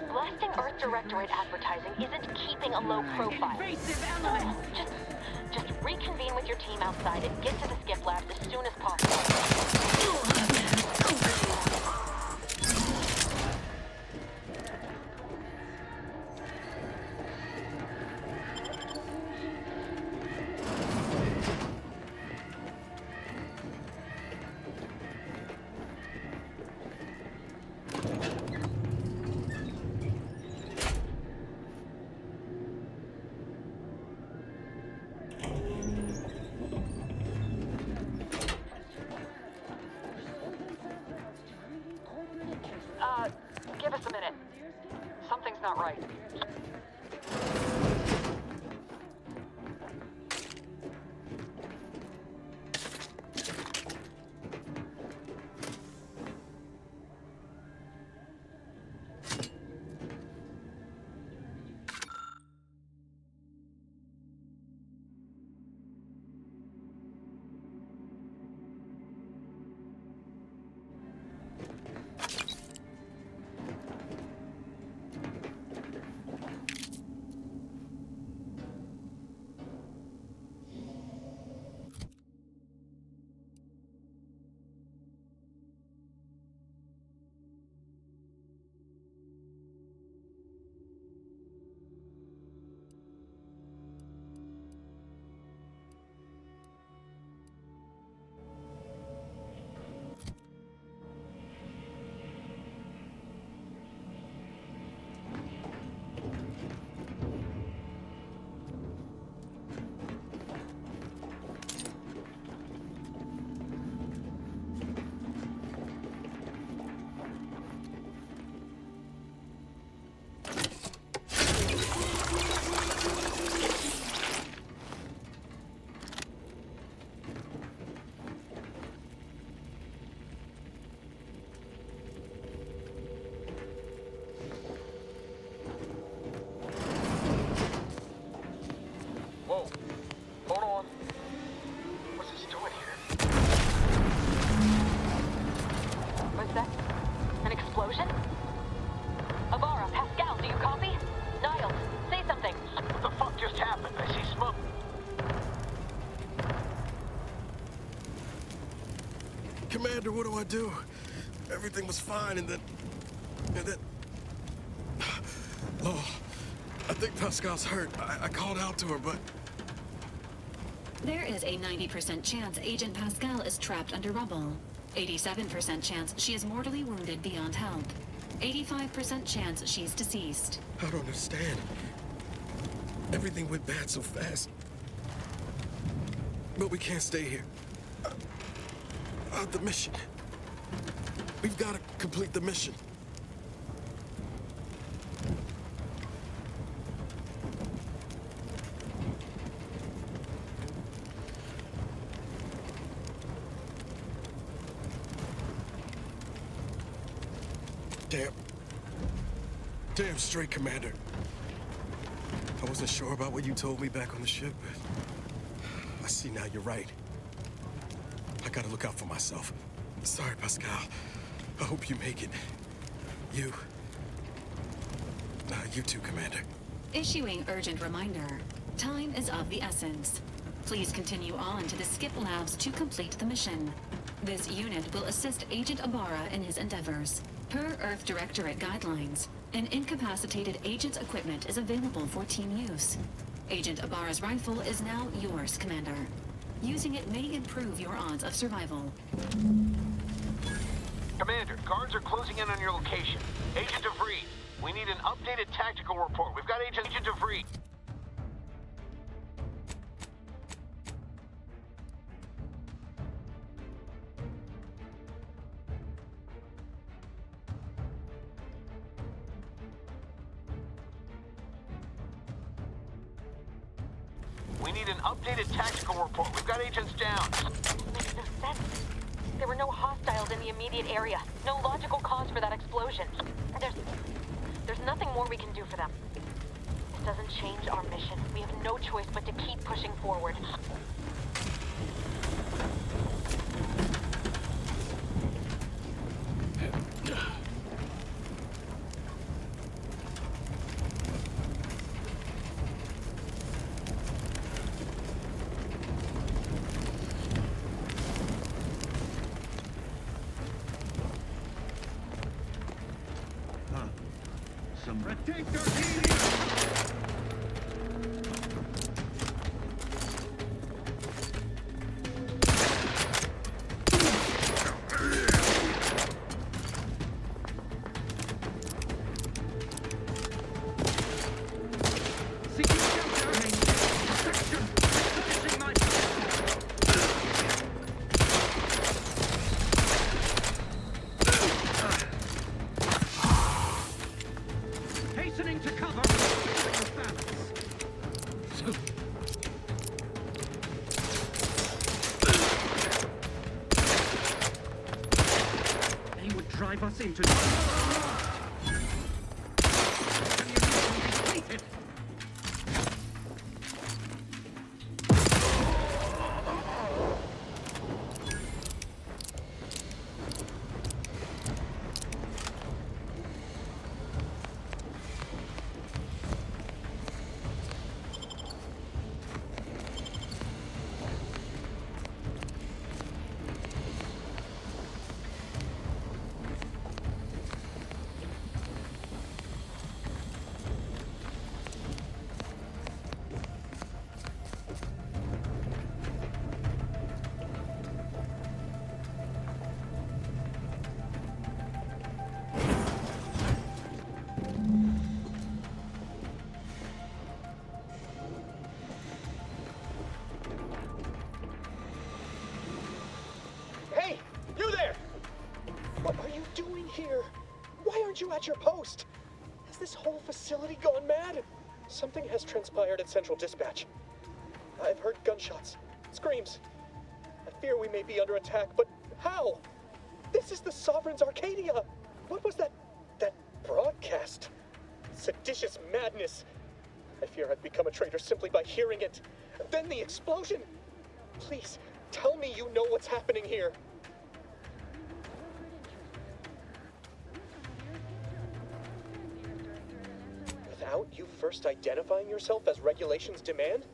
Speaker 4: Blasting Earth Directorate advertising isn't keeping a low profile. Just reconvene with your team outside and get to the skip labs as soon as possible.
Speaker 17: Give us a minute. Something's not right.
Speaker 4: explosion? Avara, Pascal, do you copy? Niles, say something.
Speaker 21: What the fuck just happened? I see smoke.
Speaker 9: Commander, what do I do? Everything was fine, and then... Oh, I think Pascal's hurt. I called out to her, but...
Speaker 12: There is a 90% chance Agent Pascal is trapped under rubble. 87% chance she is mortally wounded beyond help. 85% chance she's deceased.
Speaker 9: I don't understand. Everything went bad so fast. But we can't stay here. The mission. We've got to complete the mission. Damn straight, Commander. I wasn't sure about what you told me back on the ship, but I see now you're right. I gotta look out for myself. Sorry, Pascal. I hope you make it. You too, Commander.
Speaker 12: Issuing urgent reminder. Time is of the essence. Please continue on to the skip labs to complete the mission. This unit will assist Agent Ibarra in his endeavors. Per Earth Directorate guidelines, an incapacitated agent's equipment is available for team use. Agent Ibarra's rifle is now yours, Commander. Using it may improve your odds of survival.
Speaker 21: Commander, guards are closing in on your location. Agent DeVries, we need an updated tactical report. We've got Agent DeVries. We need an updated tactical report. We've got agents down.
Speaker 4: Makes no sense. There were no hostiles in the immediate area. No logical cause for that explosion. There's nothing more we can do for them. This doesn't change our mission. We have no choice but to keep pushing forward.
Speaker 20: Take their healing! Hastening to cover! They would drive us into...
Speaker 2: here? Why aren't you at your post? Has this whole facility gone mad? Something has transpired at Central Dispatch. I've heard gunshots, screams. I fear we may be under attack, but how? This is the Sovereign's Arcadia! What was that broadcast? Seditious madness. I fear I've become a traitor simply by hearing it. And then the explosion! Please, tell me you know what's happening here. without you first identifying yourself as regulations demand?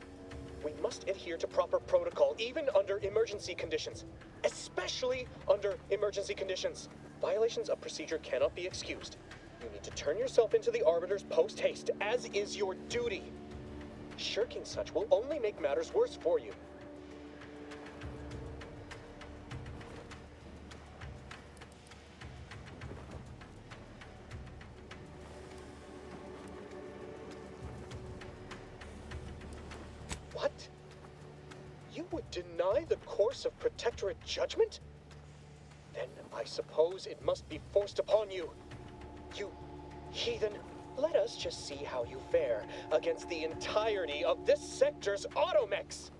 Speaker 2: We must adhere to proper protocol, even under emergency conditions. Especially under emergency conditions. Violations of procedure cannot be excused. You need to turn yourself into the Arbiters post-haste, as is your duty. Shirking such will only make matters worse for you. What? You would deny the course of Protectorate judgment? Then I suppose it must be forced upon you. You heathen, let us just see how you fare against the entirety of this sector's automechs.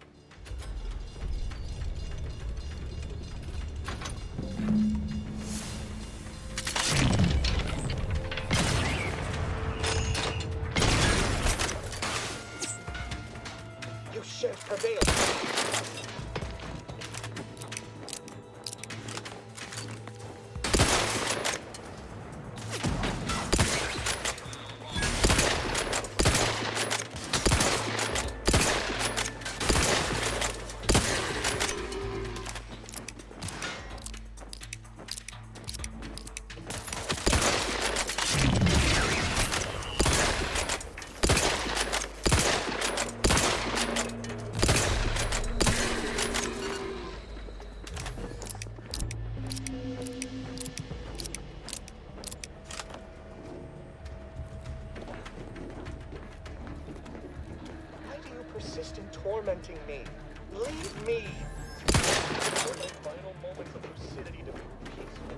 Speaker 2: You shan't prevail. Persist in tormenting me. Leave me. For my final moments of lucidity to be peaceful.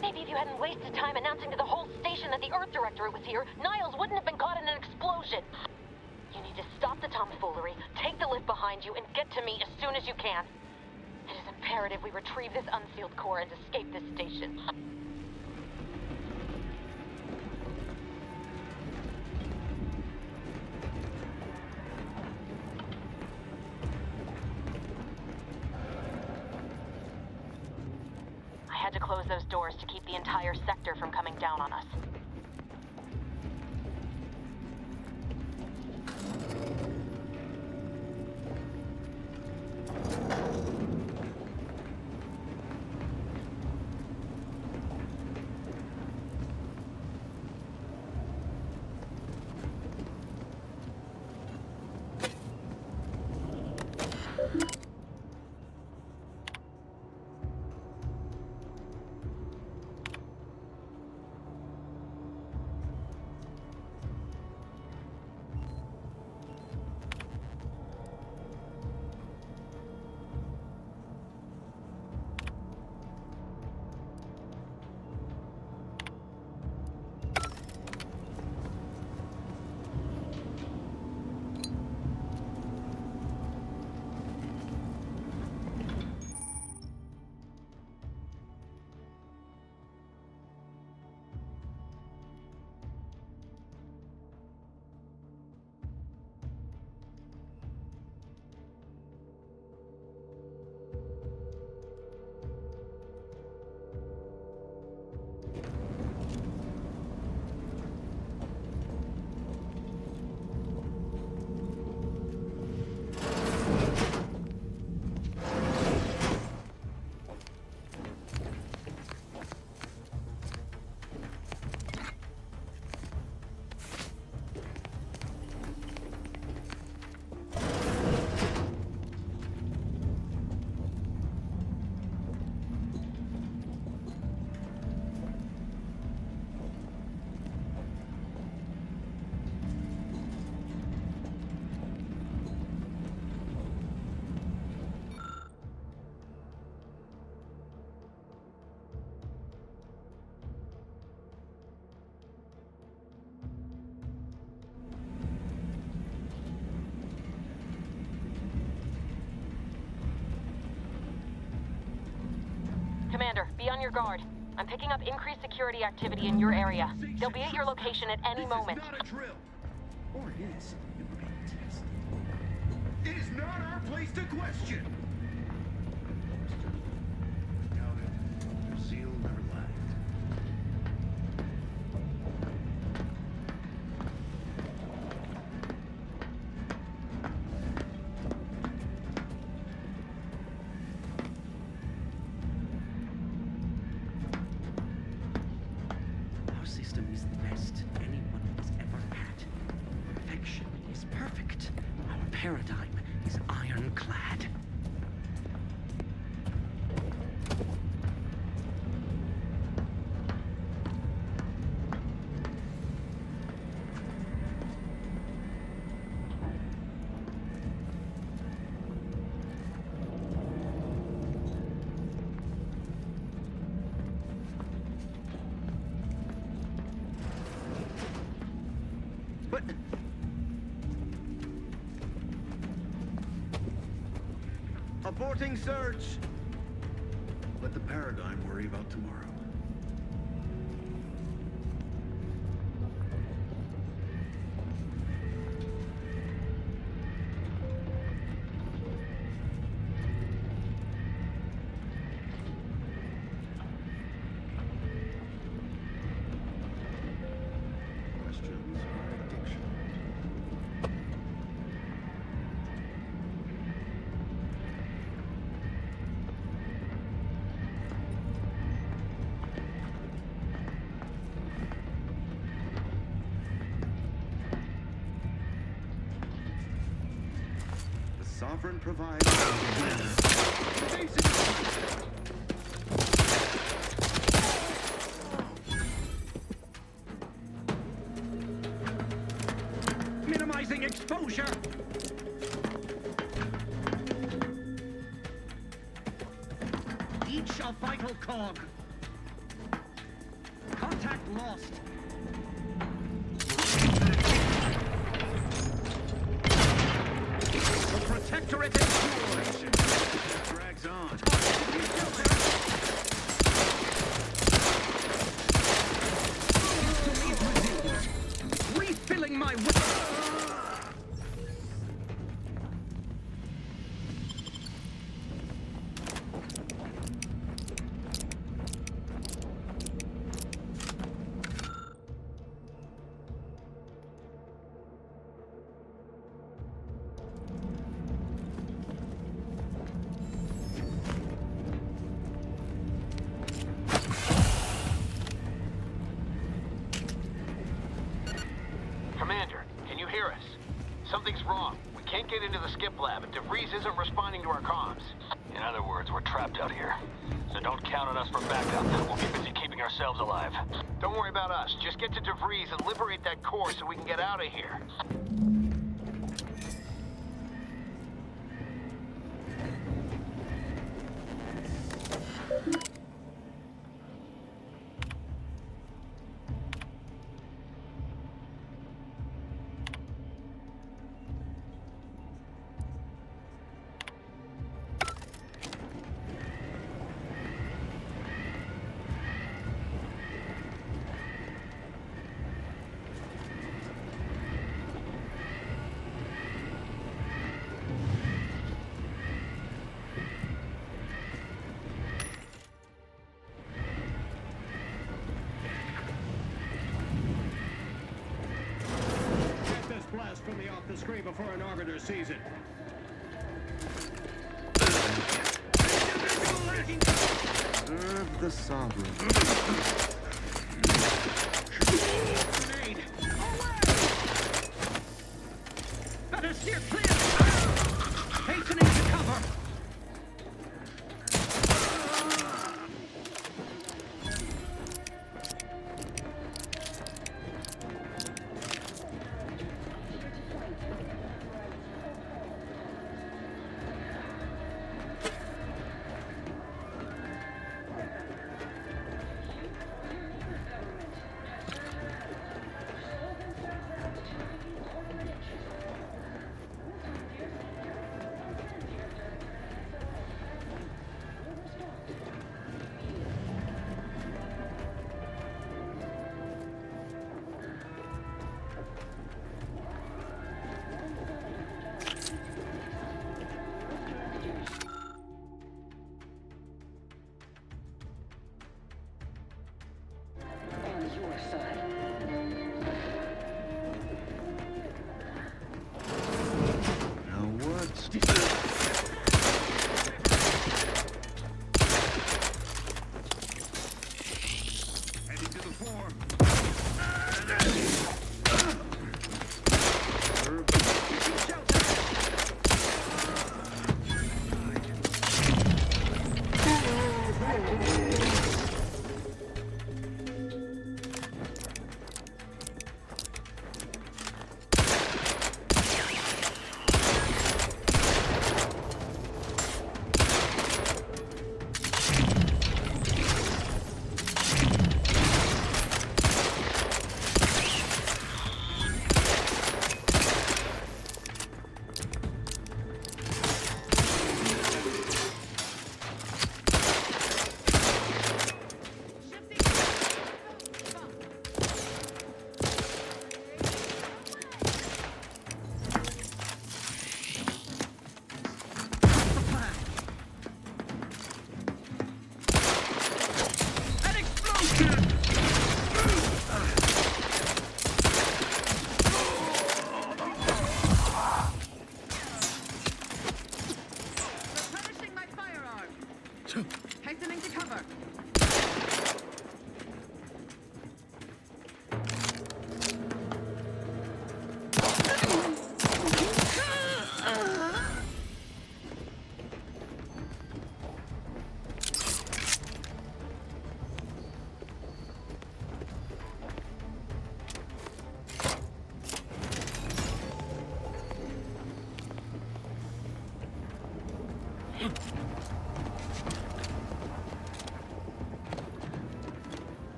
Speaker 4: Maybe if you hadn't wasted time announcing to the whole station that the Earth Directorate was here, Niles wouldn't have been caught in an explosion. You need to stop the tomfoolery, take the lift behind you, and get to me as soon as you can. It is imperative we retrieve this unsealed core and escape this station. I had to close those doors to keep the entire sector from coming down on us. Be on your guard. I'm picking up increased security activity in your area. They'll be at your location at any moment.
Speaker 20: This is not a drill. Or it is. It will be a test. It is not our place to question. Doubt it. Your zeal never lagged.
Speaker 1: Our system is the best anyone has ever had. Perfection is perfect. Our paradigm is ironclad. But
Speaker 20: aborting search. Let the paradigm worry about tomorrow. Questions are addiction. The sovereign provides.
Speaker 1: minimizing exposure. Each a vital cog. Contact lost. The protectorate ensures.
Speaker 20: Drags on.
Speaker 1: Refilling my
Speaker 21: Commander, can you hear us? Something's wrong. We can't get into the skip lab, and DeVries isn't responding to our comms. In other words, we're trapped out here. So don't count on us for backup. We'll be busy keeping ourselves alive. Don't worry about us. Just get to DeVries and liberate that core so we can get out of here.
Speaker 20: Get this blast from me off the screen before an arbiter sees it. Serve the sovereign.
Speaker 1: grenade. Better steer clear. Hastening to cover.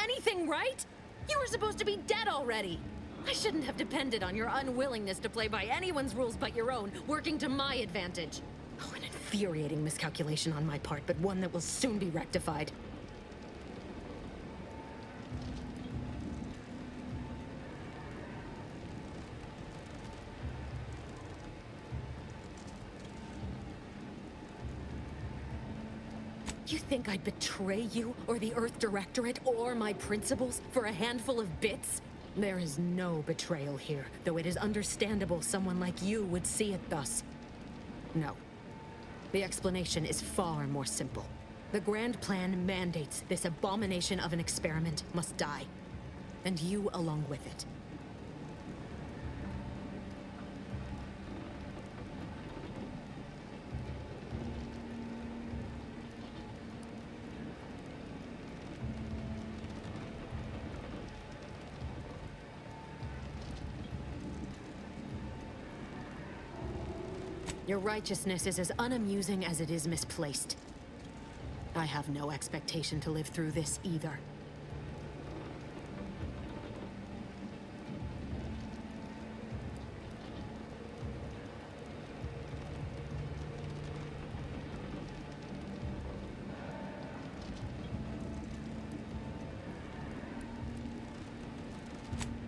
Speaker 5: anything right? You were supposed to be dead already. I shouldn't have depended on your unwillingness to play by anyone's rules but your own, working to my advantage. Oh, an infuriating miscalculation on my part, but one that will soon be rectified. You think I'd betray you, or the Earth Directorate, or my principals for a handful of bits? There is no betrayal here, though it is understandable someone like you would see it thus. No. The explanation is far more simple. The grand plan mandates this abomination of an experiment must die, and you along with it. Your righteousness is as unamusing as it is misplaced. I have no expectation to live through this either.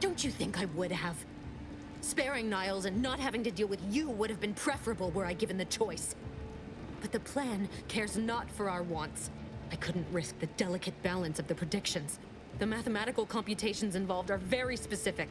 Speaker 5: Don't you think I would have? Sparing Niles and not having to deal with you would have been preferable were I given the choice. But the plan cares not for our wants. I couldn't risk the delicate balance of the predictions. The mathematical computations involved are very specific.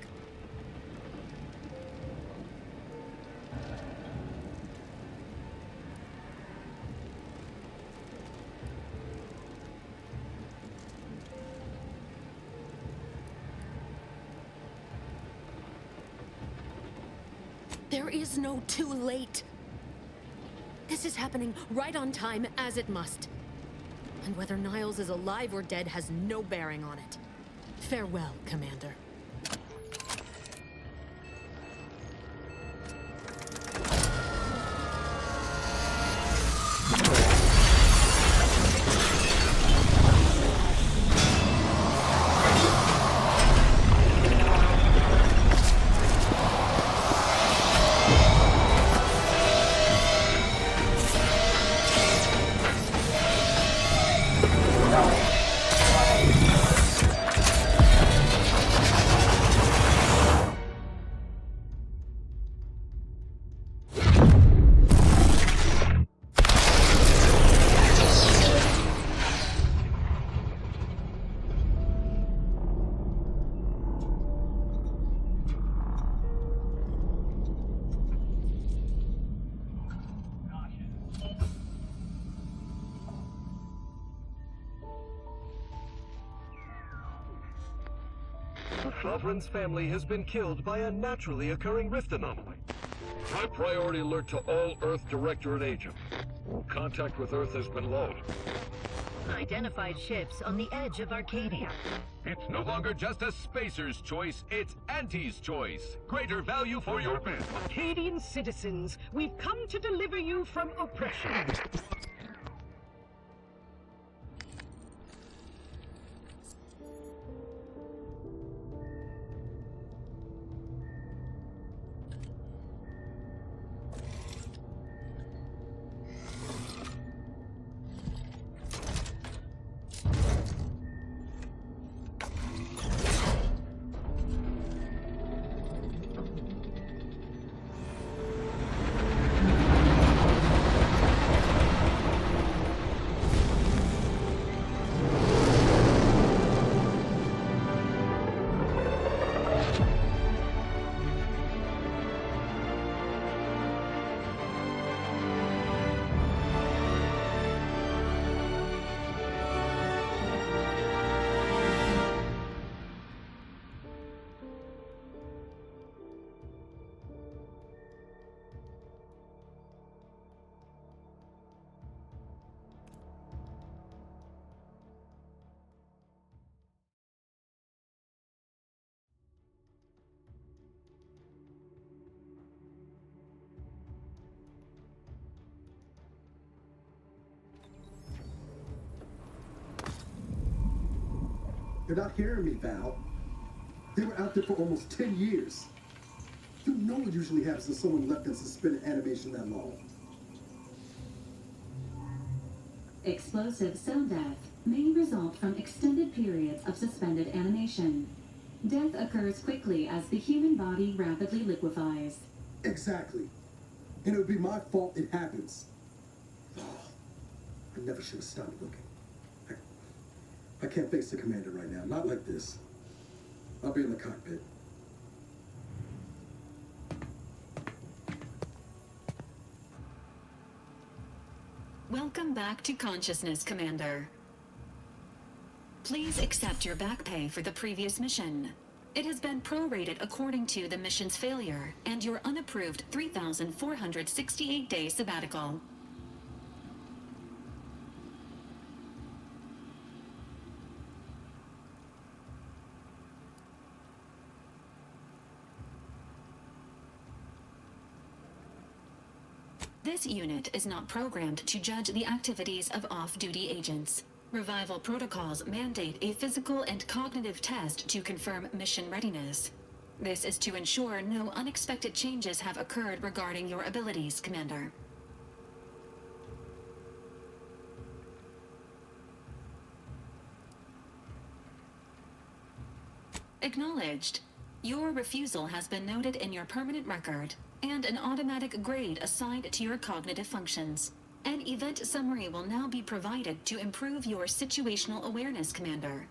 Speaker 5: There is no too late. This is happening right on time, as it must. And whether Niles is alive or dead has no bearing on it. Farewell, Commander.
Speaker 22: Lovren's family has been killed by a naturally occurring rift anomaly. High priority alert to all Earth Directorate agents. Contact with Earth has been low.
Speaker 23: Identified ships on the edge of Arcadia.
Speaker 22: It's no longer just a spacer's choice, it's Auntie's choice. Greater value for your men.
Speaker 23: Arcadian citizens, we've come to deliver you from oppression.
Speaker 9: You're not hearing me, Val. They were out there for almost 10 years. You know what usually happens when someone left in suspended animation that long.
Speaker 3: Explosive cell death may result from extended periods of suspended animation. Death occurs quickly as the human body rapidly liquefies.
Speaker 9: Exactly. And it would be my fault it happens. Oh, I never should have stopped looking. I can't face the commander right now. Not like this. I'll be in the cockpit.
Speaker 12: Welcome back to consciousness, Commander. Please accept your back pay for the previous mission. It has been prorated according to the mission's failure and your unapproved 3,468-day sabbatical. This unit is not programmed to judge the activities of off-duty agents. Revival protocols mandate a physical and cognitive test to confirm mission readiness. This is to ensure no unexpected changes have occurred regarding your abilities, Commander. Acknowledged. Your refusal has been noted in your permanent record, and an automatic grade assigned to your cognitive functions. An event summary will now be provided to improve your situational awareness, Commander.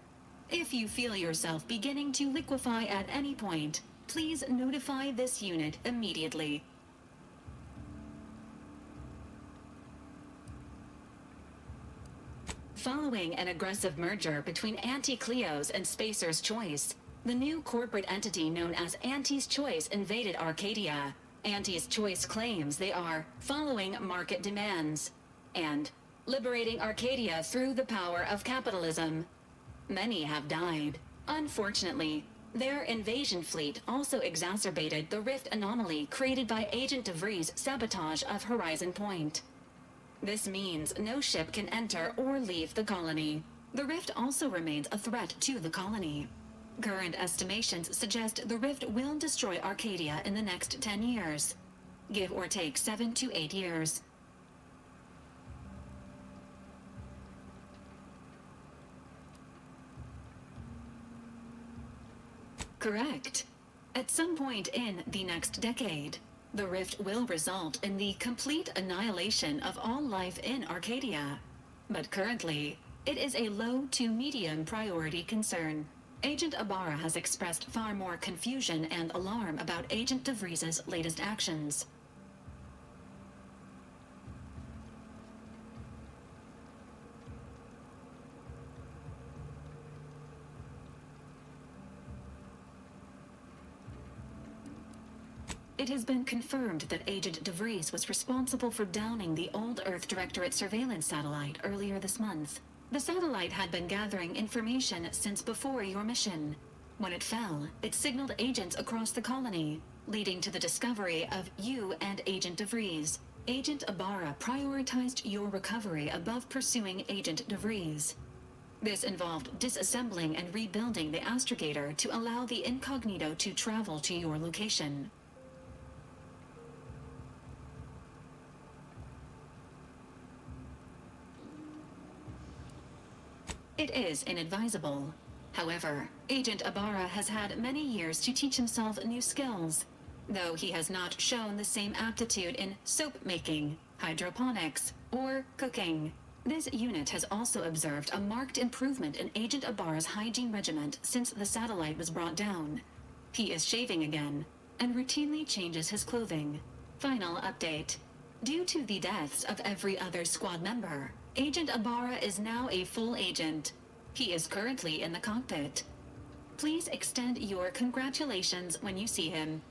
Speaker 12: If you feel yourself beginning to liquefy at any point, please notify this unit immediately. Following an aggressive merger between Anti-Cleo's and Spacer's Choice, the new corporate entity known as Anti's Choice invaded Arcadia. Anti's Choice claims they are following market demands and liberating Arcadia through the power of capitalism. Many have died. Unfortunately, their invasion fleet also exacerbated the rift anomaly created by Agent DeVries' sabotage of Horizon Point. This means no ship can enter or leave the colony. The rift also remains a threat to the colony. Current estimations suggest the rift will destroy Arcadia in the next 10 years. Give or take 7 to 8 years. Correct. At some point in the next decade, the rift will result in the complete annihilation of all life in Arcadia. But currently, it is a low to medium priority concern. Agent Ibarra has expressed far more confusion and alarm about Agent DeVries' latest actions. It has been confirmed that Agent DeVries was responsible for downing the old Earth Directorate surveillance satellite earlier this month. The satellite had been gathering information since before your mission. When it fell, it signaled agents across the colony, leading to the discovery of you and Agent DeVries. Agent Ibarra prioritized your recovery above pursuing Agent DeVries. This involved disassembling and rebuilding the astrogator to allow the incognito to travel to your location. It is inadvisable. However, Agent Ibarra has had many years to teach himself new skills, though he has not shown the same aptitude in soap making, hydroponics, or cooking. This unit has also observed a marked improvement in Agent Ibarra's hygiene regimen since the satellite was brought down. He is shaving again, and routinely changes his clothing. Final update. Due to the deaths of every other squad member, Agent Ibarra is now a full agent. He is currently in the cockpit. Please extend your congratulations when you see him.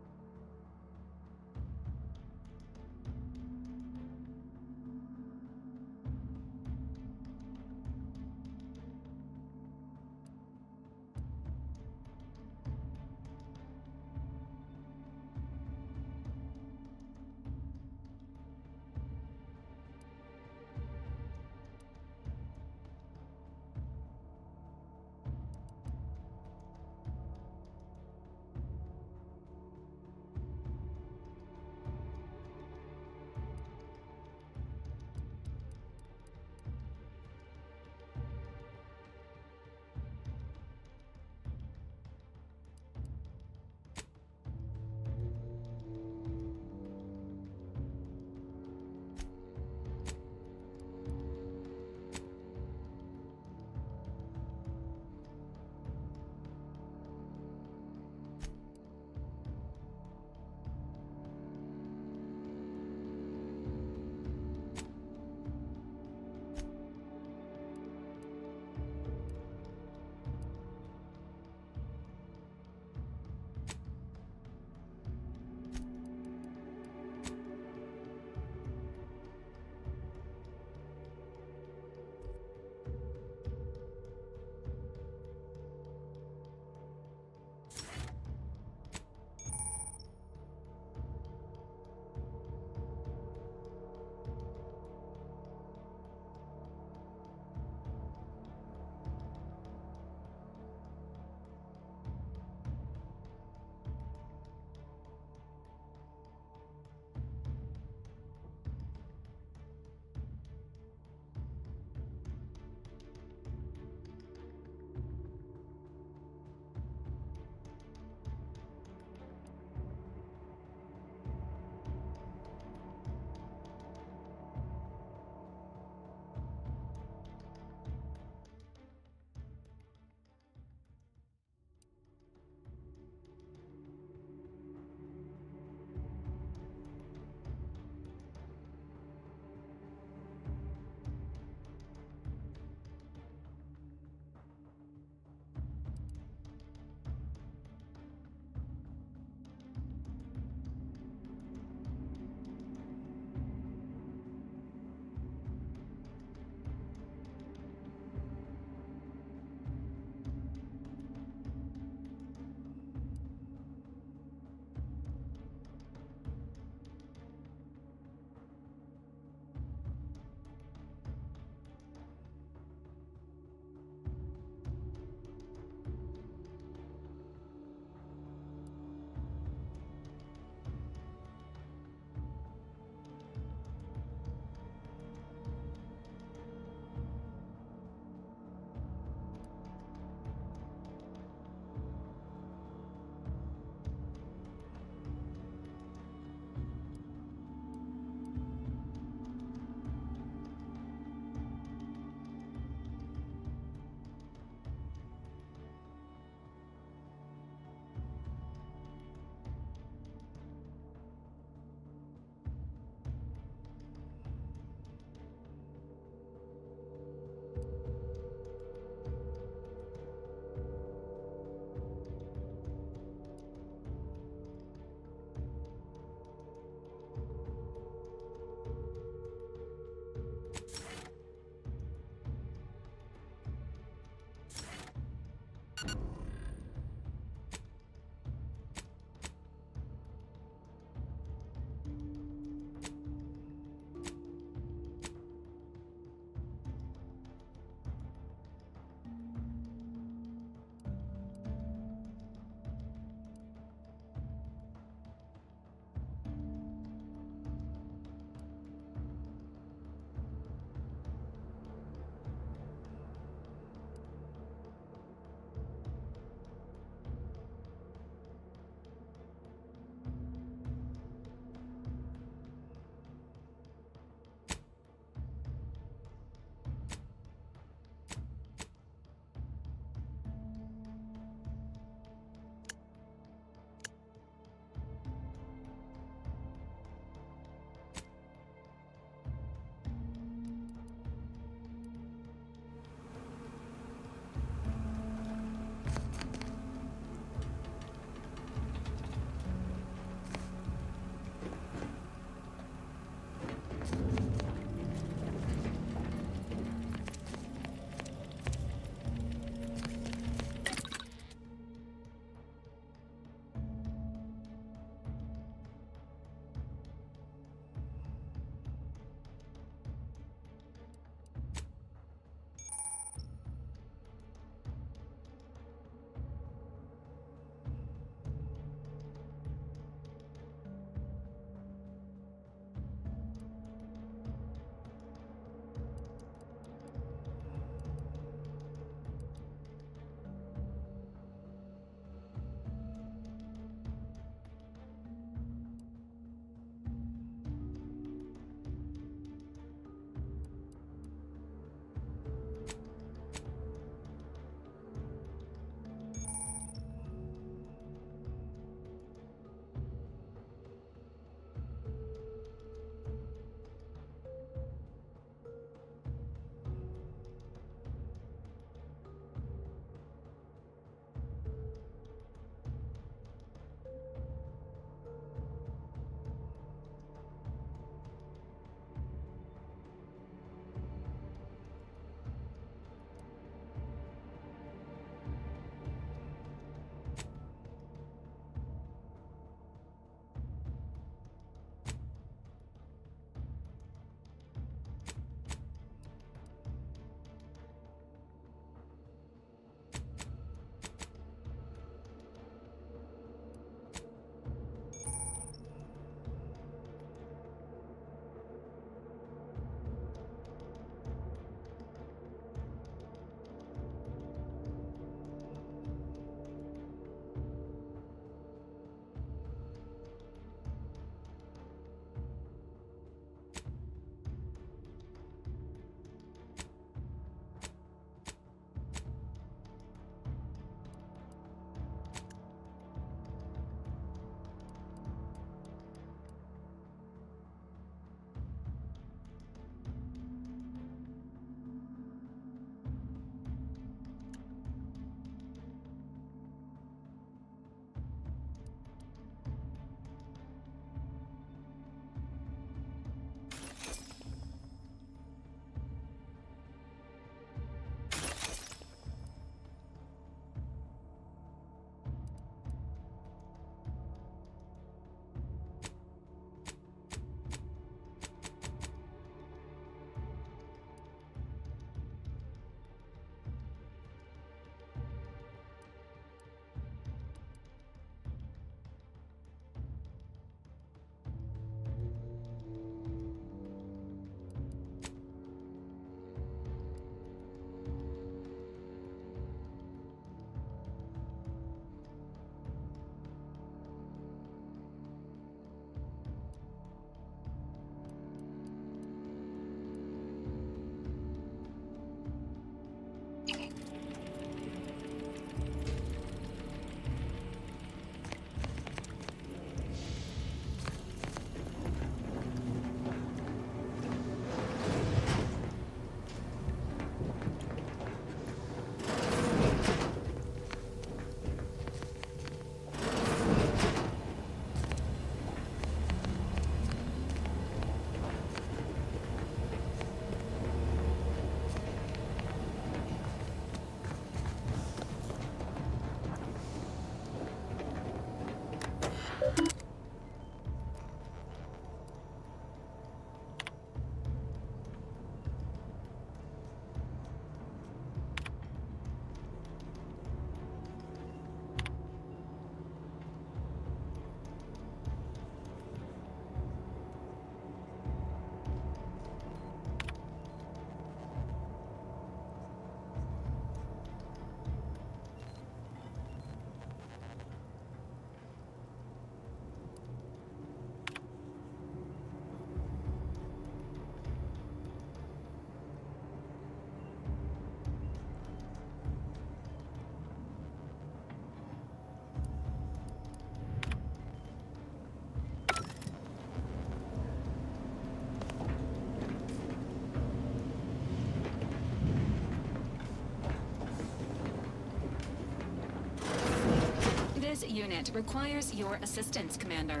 Speaker 12: This unit requires your assistance, Commander.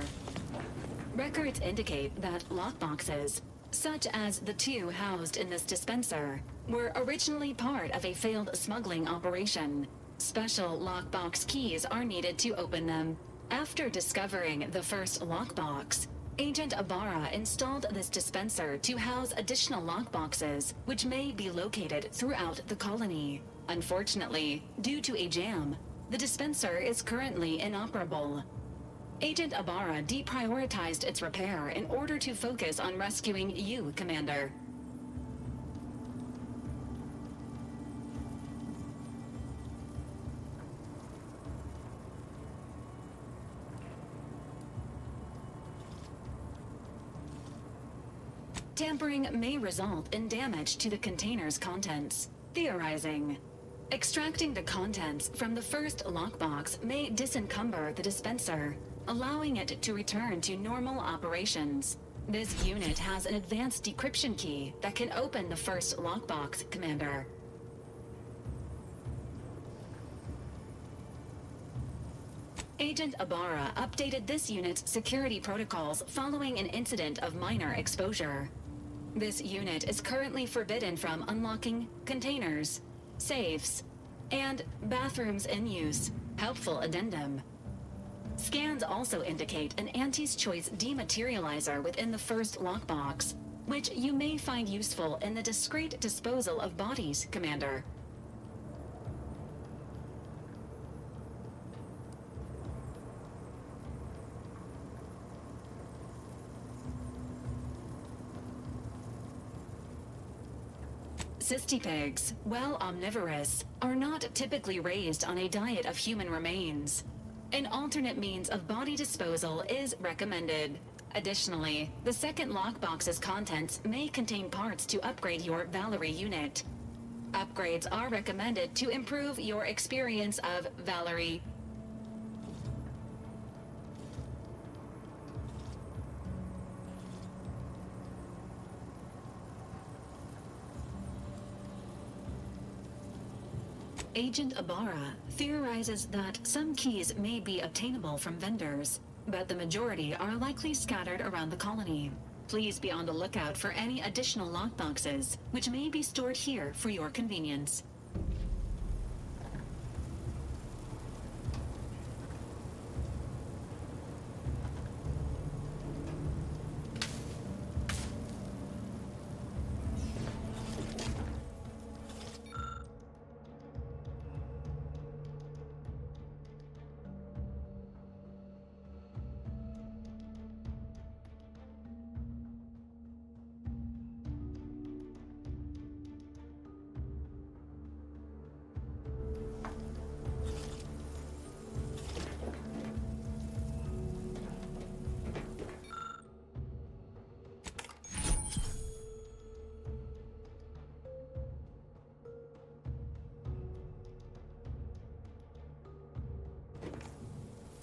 Speaker 12: Records indicate that lockboxes, such as the two housed in this dispenser, were originally part of a failed smuggling operation. Special lockbox keys are needed to open them. After discovering the first lockbox, Agent Ibarra installed this dispenser to house additional lockboxes, which may be located throughout the colony. Unfortunately, due to a jam, the dispenser is currently inoperable. Agent Ibarra deprioritized its repair in order to focus on rescuing you, Commander. Tampering may result in damage to the container's contents. Theorizing. Extracting the contents from the first lockbox may disencumber the dispenser, allowing it to return to normal operations. This unit has an advanced decryption key that can open the first lockbox, Commander. Agent Ibarra updated this unit's security protocols following an incident of minor exposure. This unit is currently forbidden from unlocking containers, safes, and bathrooms in use. Helpful addendum. Scans also indicate an Auntie's Choice dematerializer within the first lockbox, which you may find useful in the discreet disposal of bodies, Commander. Cystipegs, while omnivorous, are not typically raised on a diet of human remains. An alternate means of body disposal is recommended. Additionally, the second lockbox's contents may contain parts to upgrade your Valerie unit. Upgrades are recommended to improve your experience of Valerie. Agent Ibarra theorizes that some keys may be obtainable from vendors, but the majority are likely scattered around the colony. Please be on the lookout for any additional lockboxes, which may be stored here for your convenience.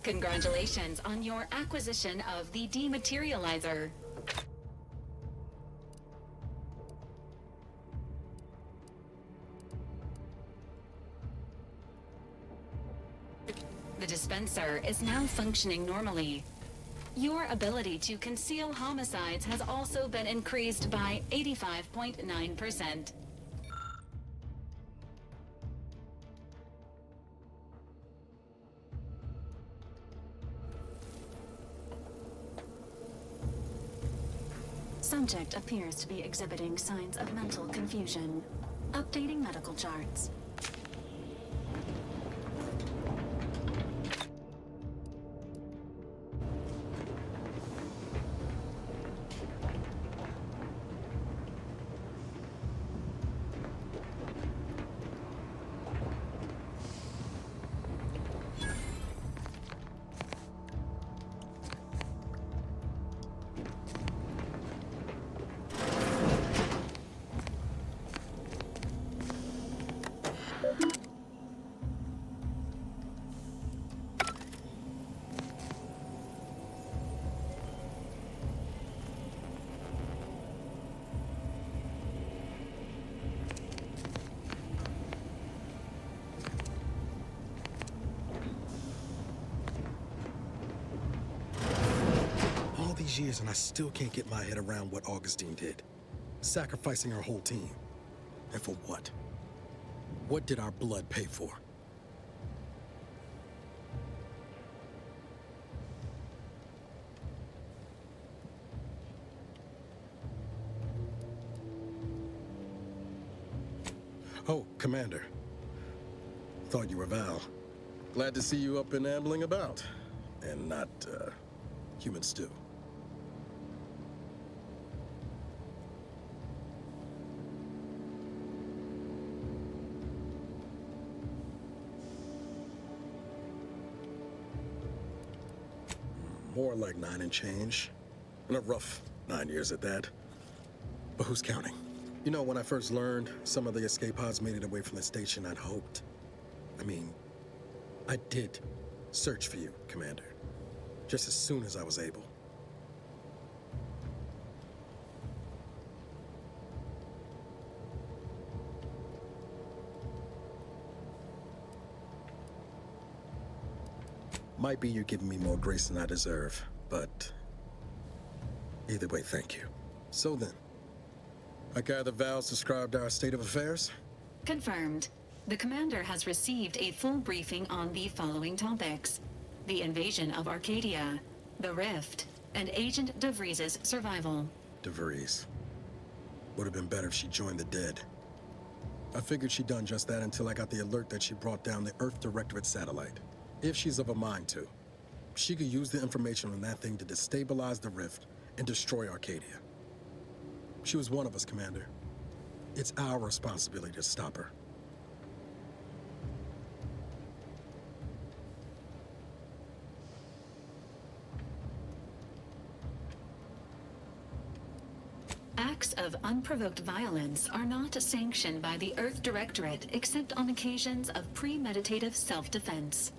Speaker 12: Congratulations on your acquisition of the dematerializer. The dispenser is now functioning normally. Your ability to conceal homicides has also been increased by 85.9%. Subject appears to be exhibiting signs of mental confusion. Updating medical charts.
Speaker 9: Years and I still can't get my head around what Augustine did. Sacrificing our whole team. And for what? What did our blood pay for? Oh, Commander. Thought you were Val. Glad to see you up and ambling about. And not, human stew. More like 9 and change. And a rough 9 years at that. But who's counting? You know, when I first learned some of the escape pods made it away from the station, I'd hoped. I did search for you, Commander. Just as soon as I was able. Might be you're giving me more grace than I deserve, but either way, thank you. So then, I gather Val's described our state of affairs?
Speaker 12: Confirmed. The commander has received a full briefing on the following topics: the invasion of Arcadia, the Rift, and Agent DeVries' survival.
Speaker 9: DeVries. Would have been better if she joined the dead. I figured she'd done just that until I got the alert that she brought down the Earth Directorate satellite. If she's of a mind to, she could use the information on that thing to destabilize the Rift and destroy Arcadia. She was one of us, Commander. It's our responsibility to stop her.
Speaker 12: Acts of unprovoked violence are not sanctioned by the Earth Directorate except on occasions of premeditative self-defense.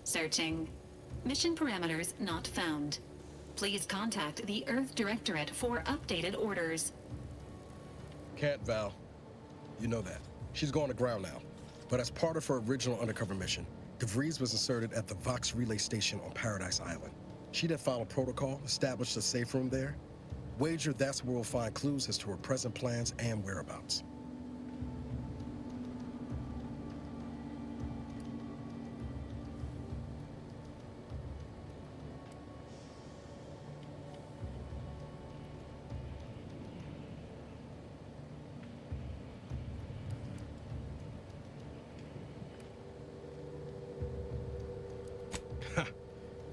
Speaker 12: Searching. Mission parameters not found. Please contact the Earth Directorate for updated orders.
Speaker 9: Can't, Val. You know that. She's going to ground now. But as part of her original undercover mission, DeVries was inserted at the Vox Relay Station on Paradise Island. She'd have followed protocol, established a safe room there. Wager that's where we'll find clues as to her present plans and whereabouts.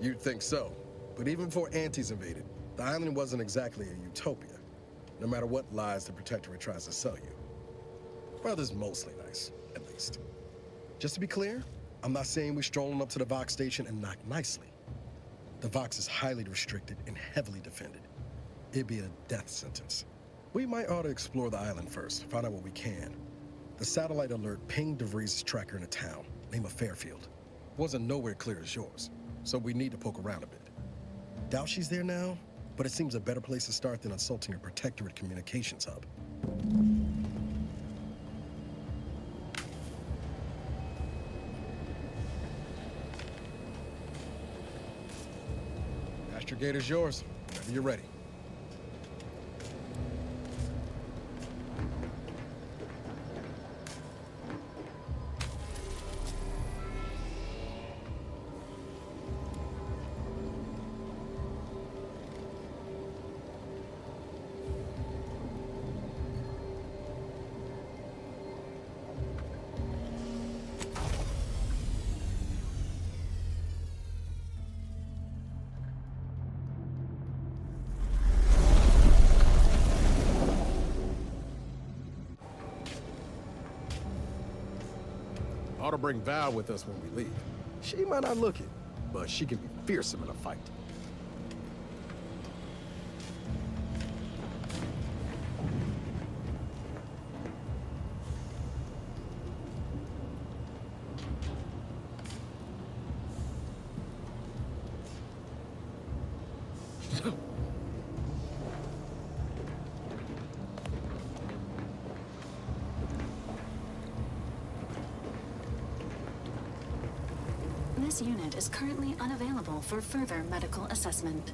Speaker 9: You'd think so. But even before Antes invaded, the island wasn't exactly a utopia, no matter what lies the Protectorate tries to sell you. Weather's mostly nice, at least. Just to be clear, I'm not saying we're strolling up to the Vox station and knock nicely. The Vox is highly restricted and heavily defended. It'd be a death sentence. We might ought to explore the island first, find out what we can. The satellite alert pinged DeVries' tracker in a town, name of Fairfield. Wasn't nowhere clear as yours, so we need to poke around a bit. Doubt she's there now, but it seems a better place to start than insulting a Protectorate communications hub. Astrogator's yours, whenever you're ready.
Speaker 6: ought to bring Val with us when we leave. She might not look it, but she can be fearsome in a fight.
Speaker 12: This unit is currently unavailable for further medical assessment.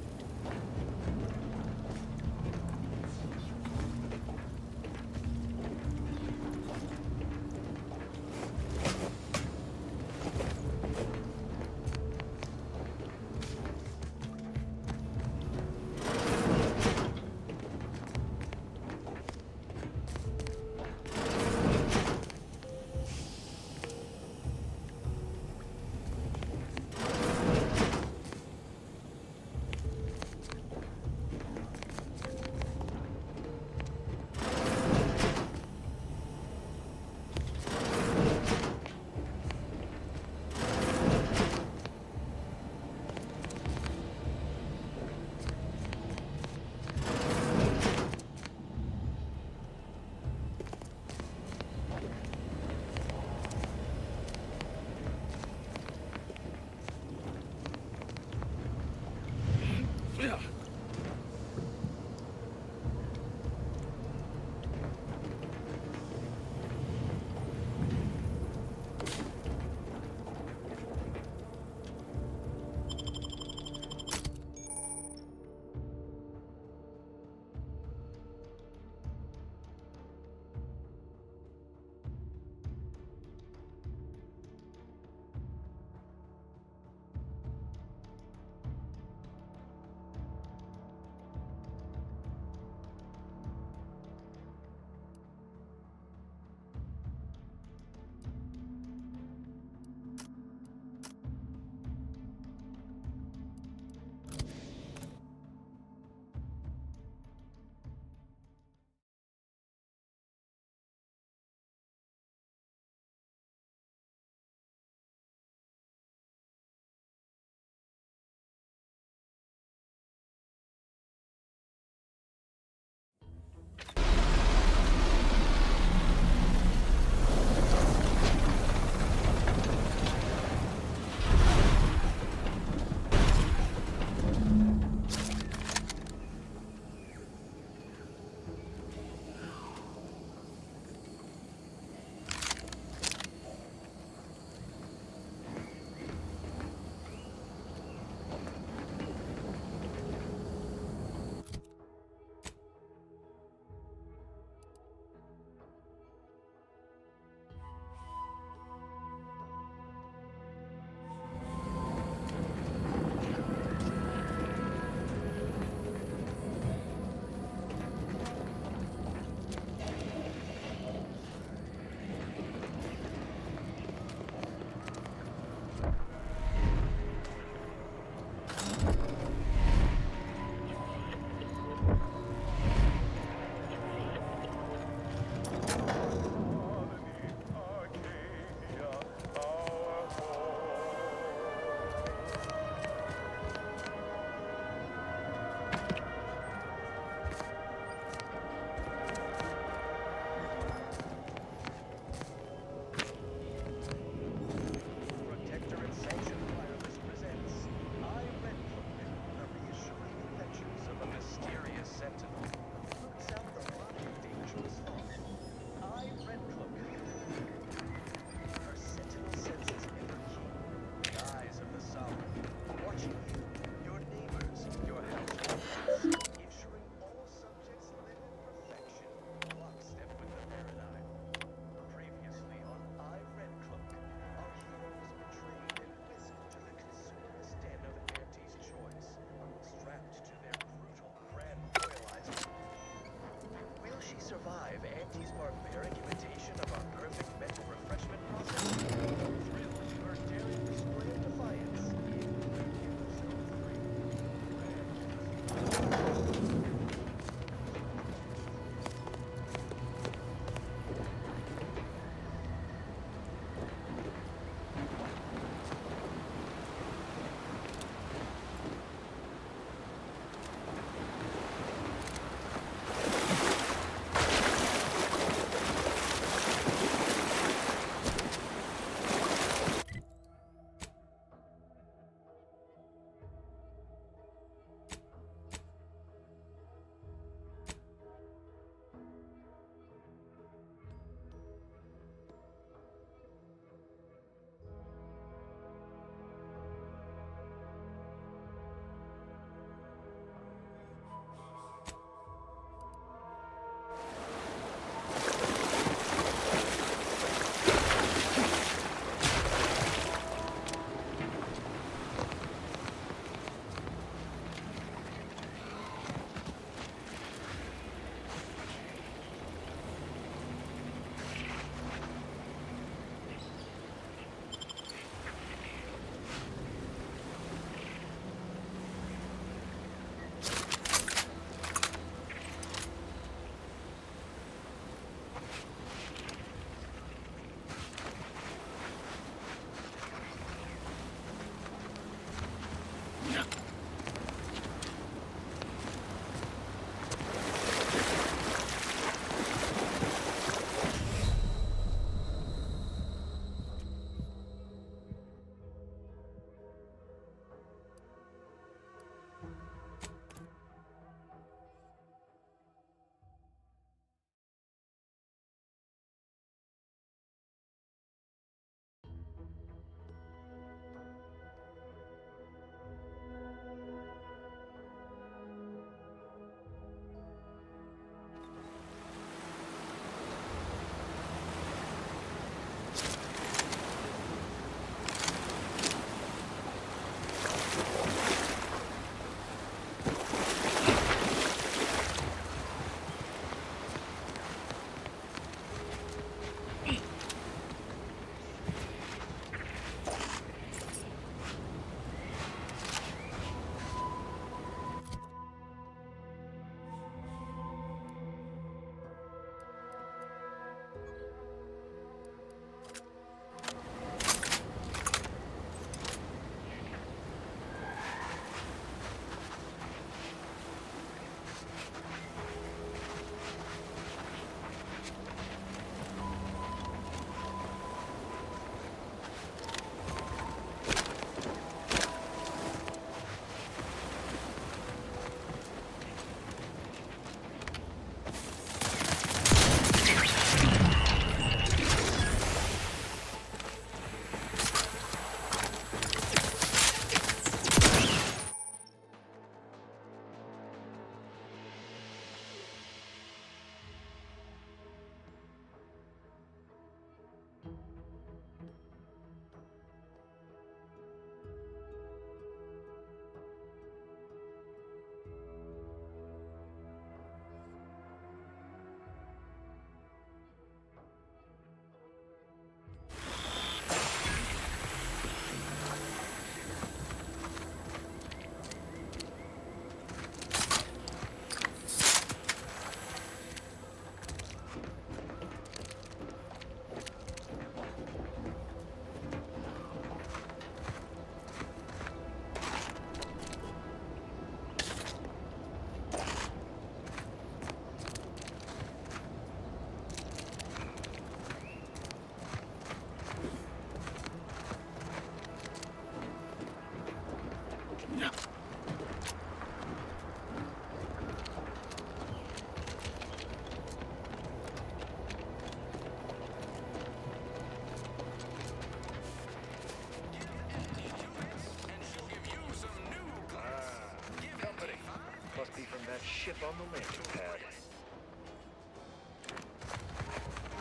Speaker 22: on the landing pad.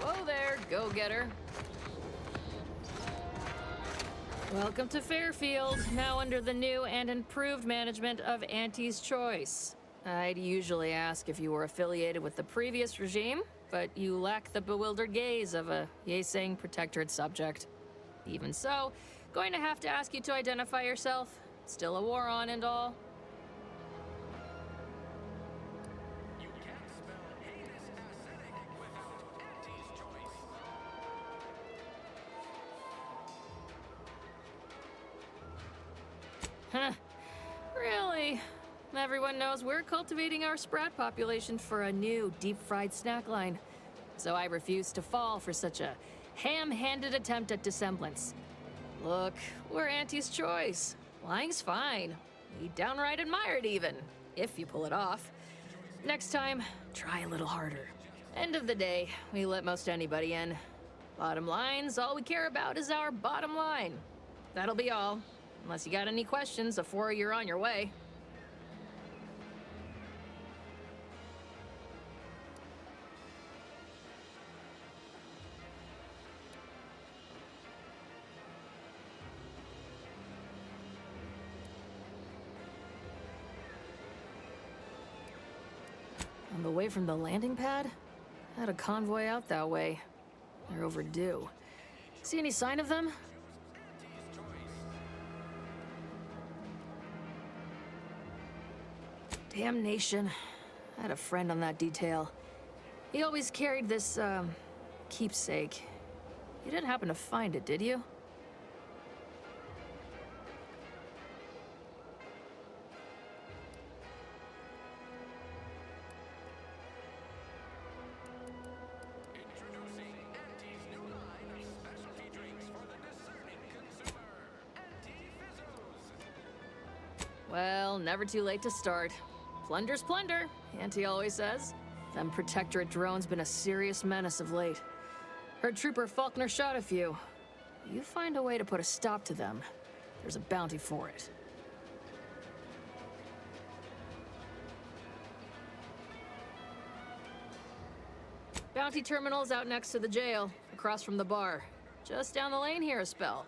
Speaker 5: Whoa there, go-getter. Welcome to Fairfield, now under the new and improved management of Auntie's Choice. I'd usually ask if you were affiliated with the previous regime, but you lack the bewildered gaze of a yay-saying protectorate subject. Even so, going to have to ask you to identify yourself. Still a war on and all. Huh. Really? Everyone knows we're cultivating our sprat population for a new deep-fried snack line. So I refuse to fall for such a ham-handed attempt at dissemblance. Look, we're Auntie's Choice. Lying's fine. We downright admire it even, if you pull it off. Next time, try a little harder. End of the day, we let most anybody in. Bottom line's all we care about is our bottom line. That'll be all. Unless you got any questions before you're on your way. On the way from the landing pad? Had a convoy out that way. They're overdue. See any sign of them? Damnation. I had a friend on that detail. He always carried this, keepsake. You didn't happen to find it, did you? Well, never too late to start. Plunder's plunder, Auntie always says. Them Protectorate drones been a serious menace of late. Heard Trooper Faulkner shot a few. You find a way to put a stop to them, there's a bounty for it. Bounty terminal's out next to the jail, across from the bar. Just down the lane here a spell.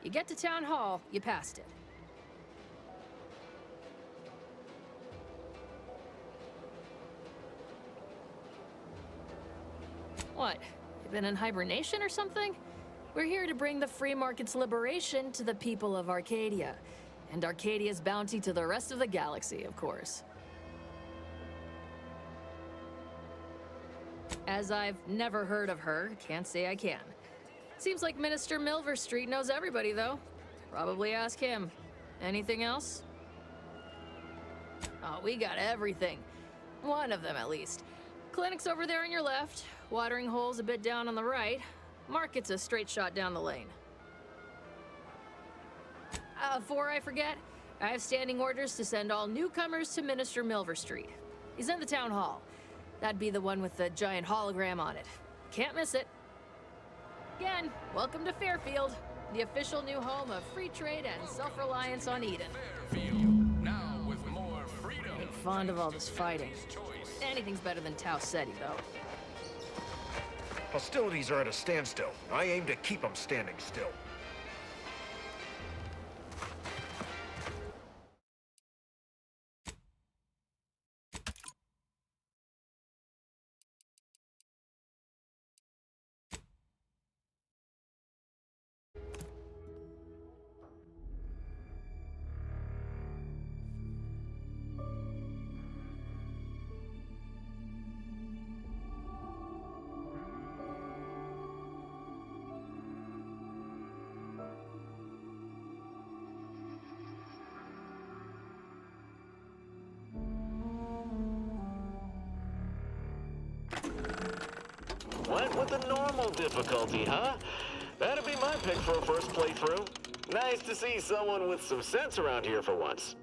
Speaker 5: You get to Town Hall, you passed it. What? You been in hibernation or something? We're here to bring the free market's liberation to the people of Arcadia. And Arcadia's bounty to the rest of the galaxy, of course. As I've never heard of her, can't say I can. Seems like Minister Milverstreet knows everybody, though. Probably ask him. Anything else? Oh, we got everything. One of them, at least. Clinic's over there on your left. Watering hole's a bit down on the right. Market's a straight shot down the lane. Before I forget, I have standing orders to send all newcomers to Minister Milverstreet. He's in the town hall. That'd be the one with the giant hologram on it. Can't miss it. Again, welcome to Fairfield, the official new home of free trade and self-reliance on Eden.
Speaker 7: Fairfield, now with more freedom.
Speaker 5: Ain't fond of all this fighting. Anything's better than Tau Ceti, though.
Speaker 22: Hostilities are at a standstill. I aim to keep them standing still.
Speaker 8: Went with the normal difficulty, huh? That'd be my pick for a first playthrough. Nice to see someone with some sense around here for once.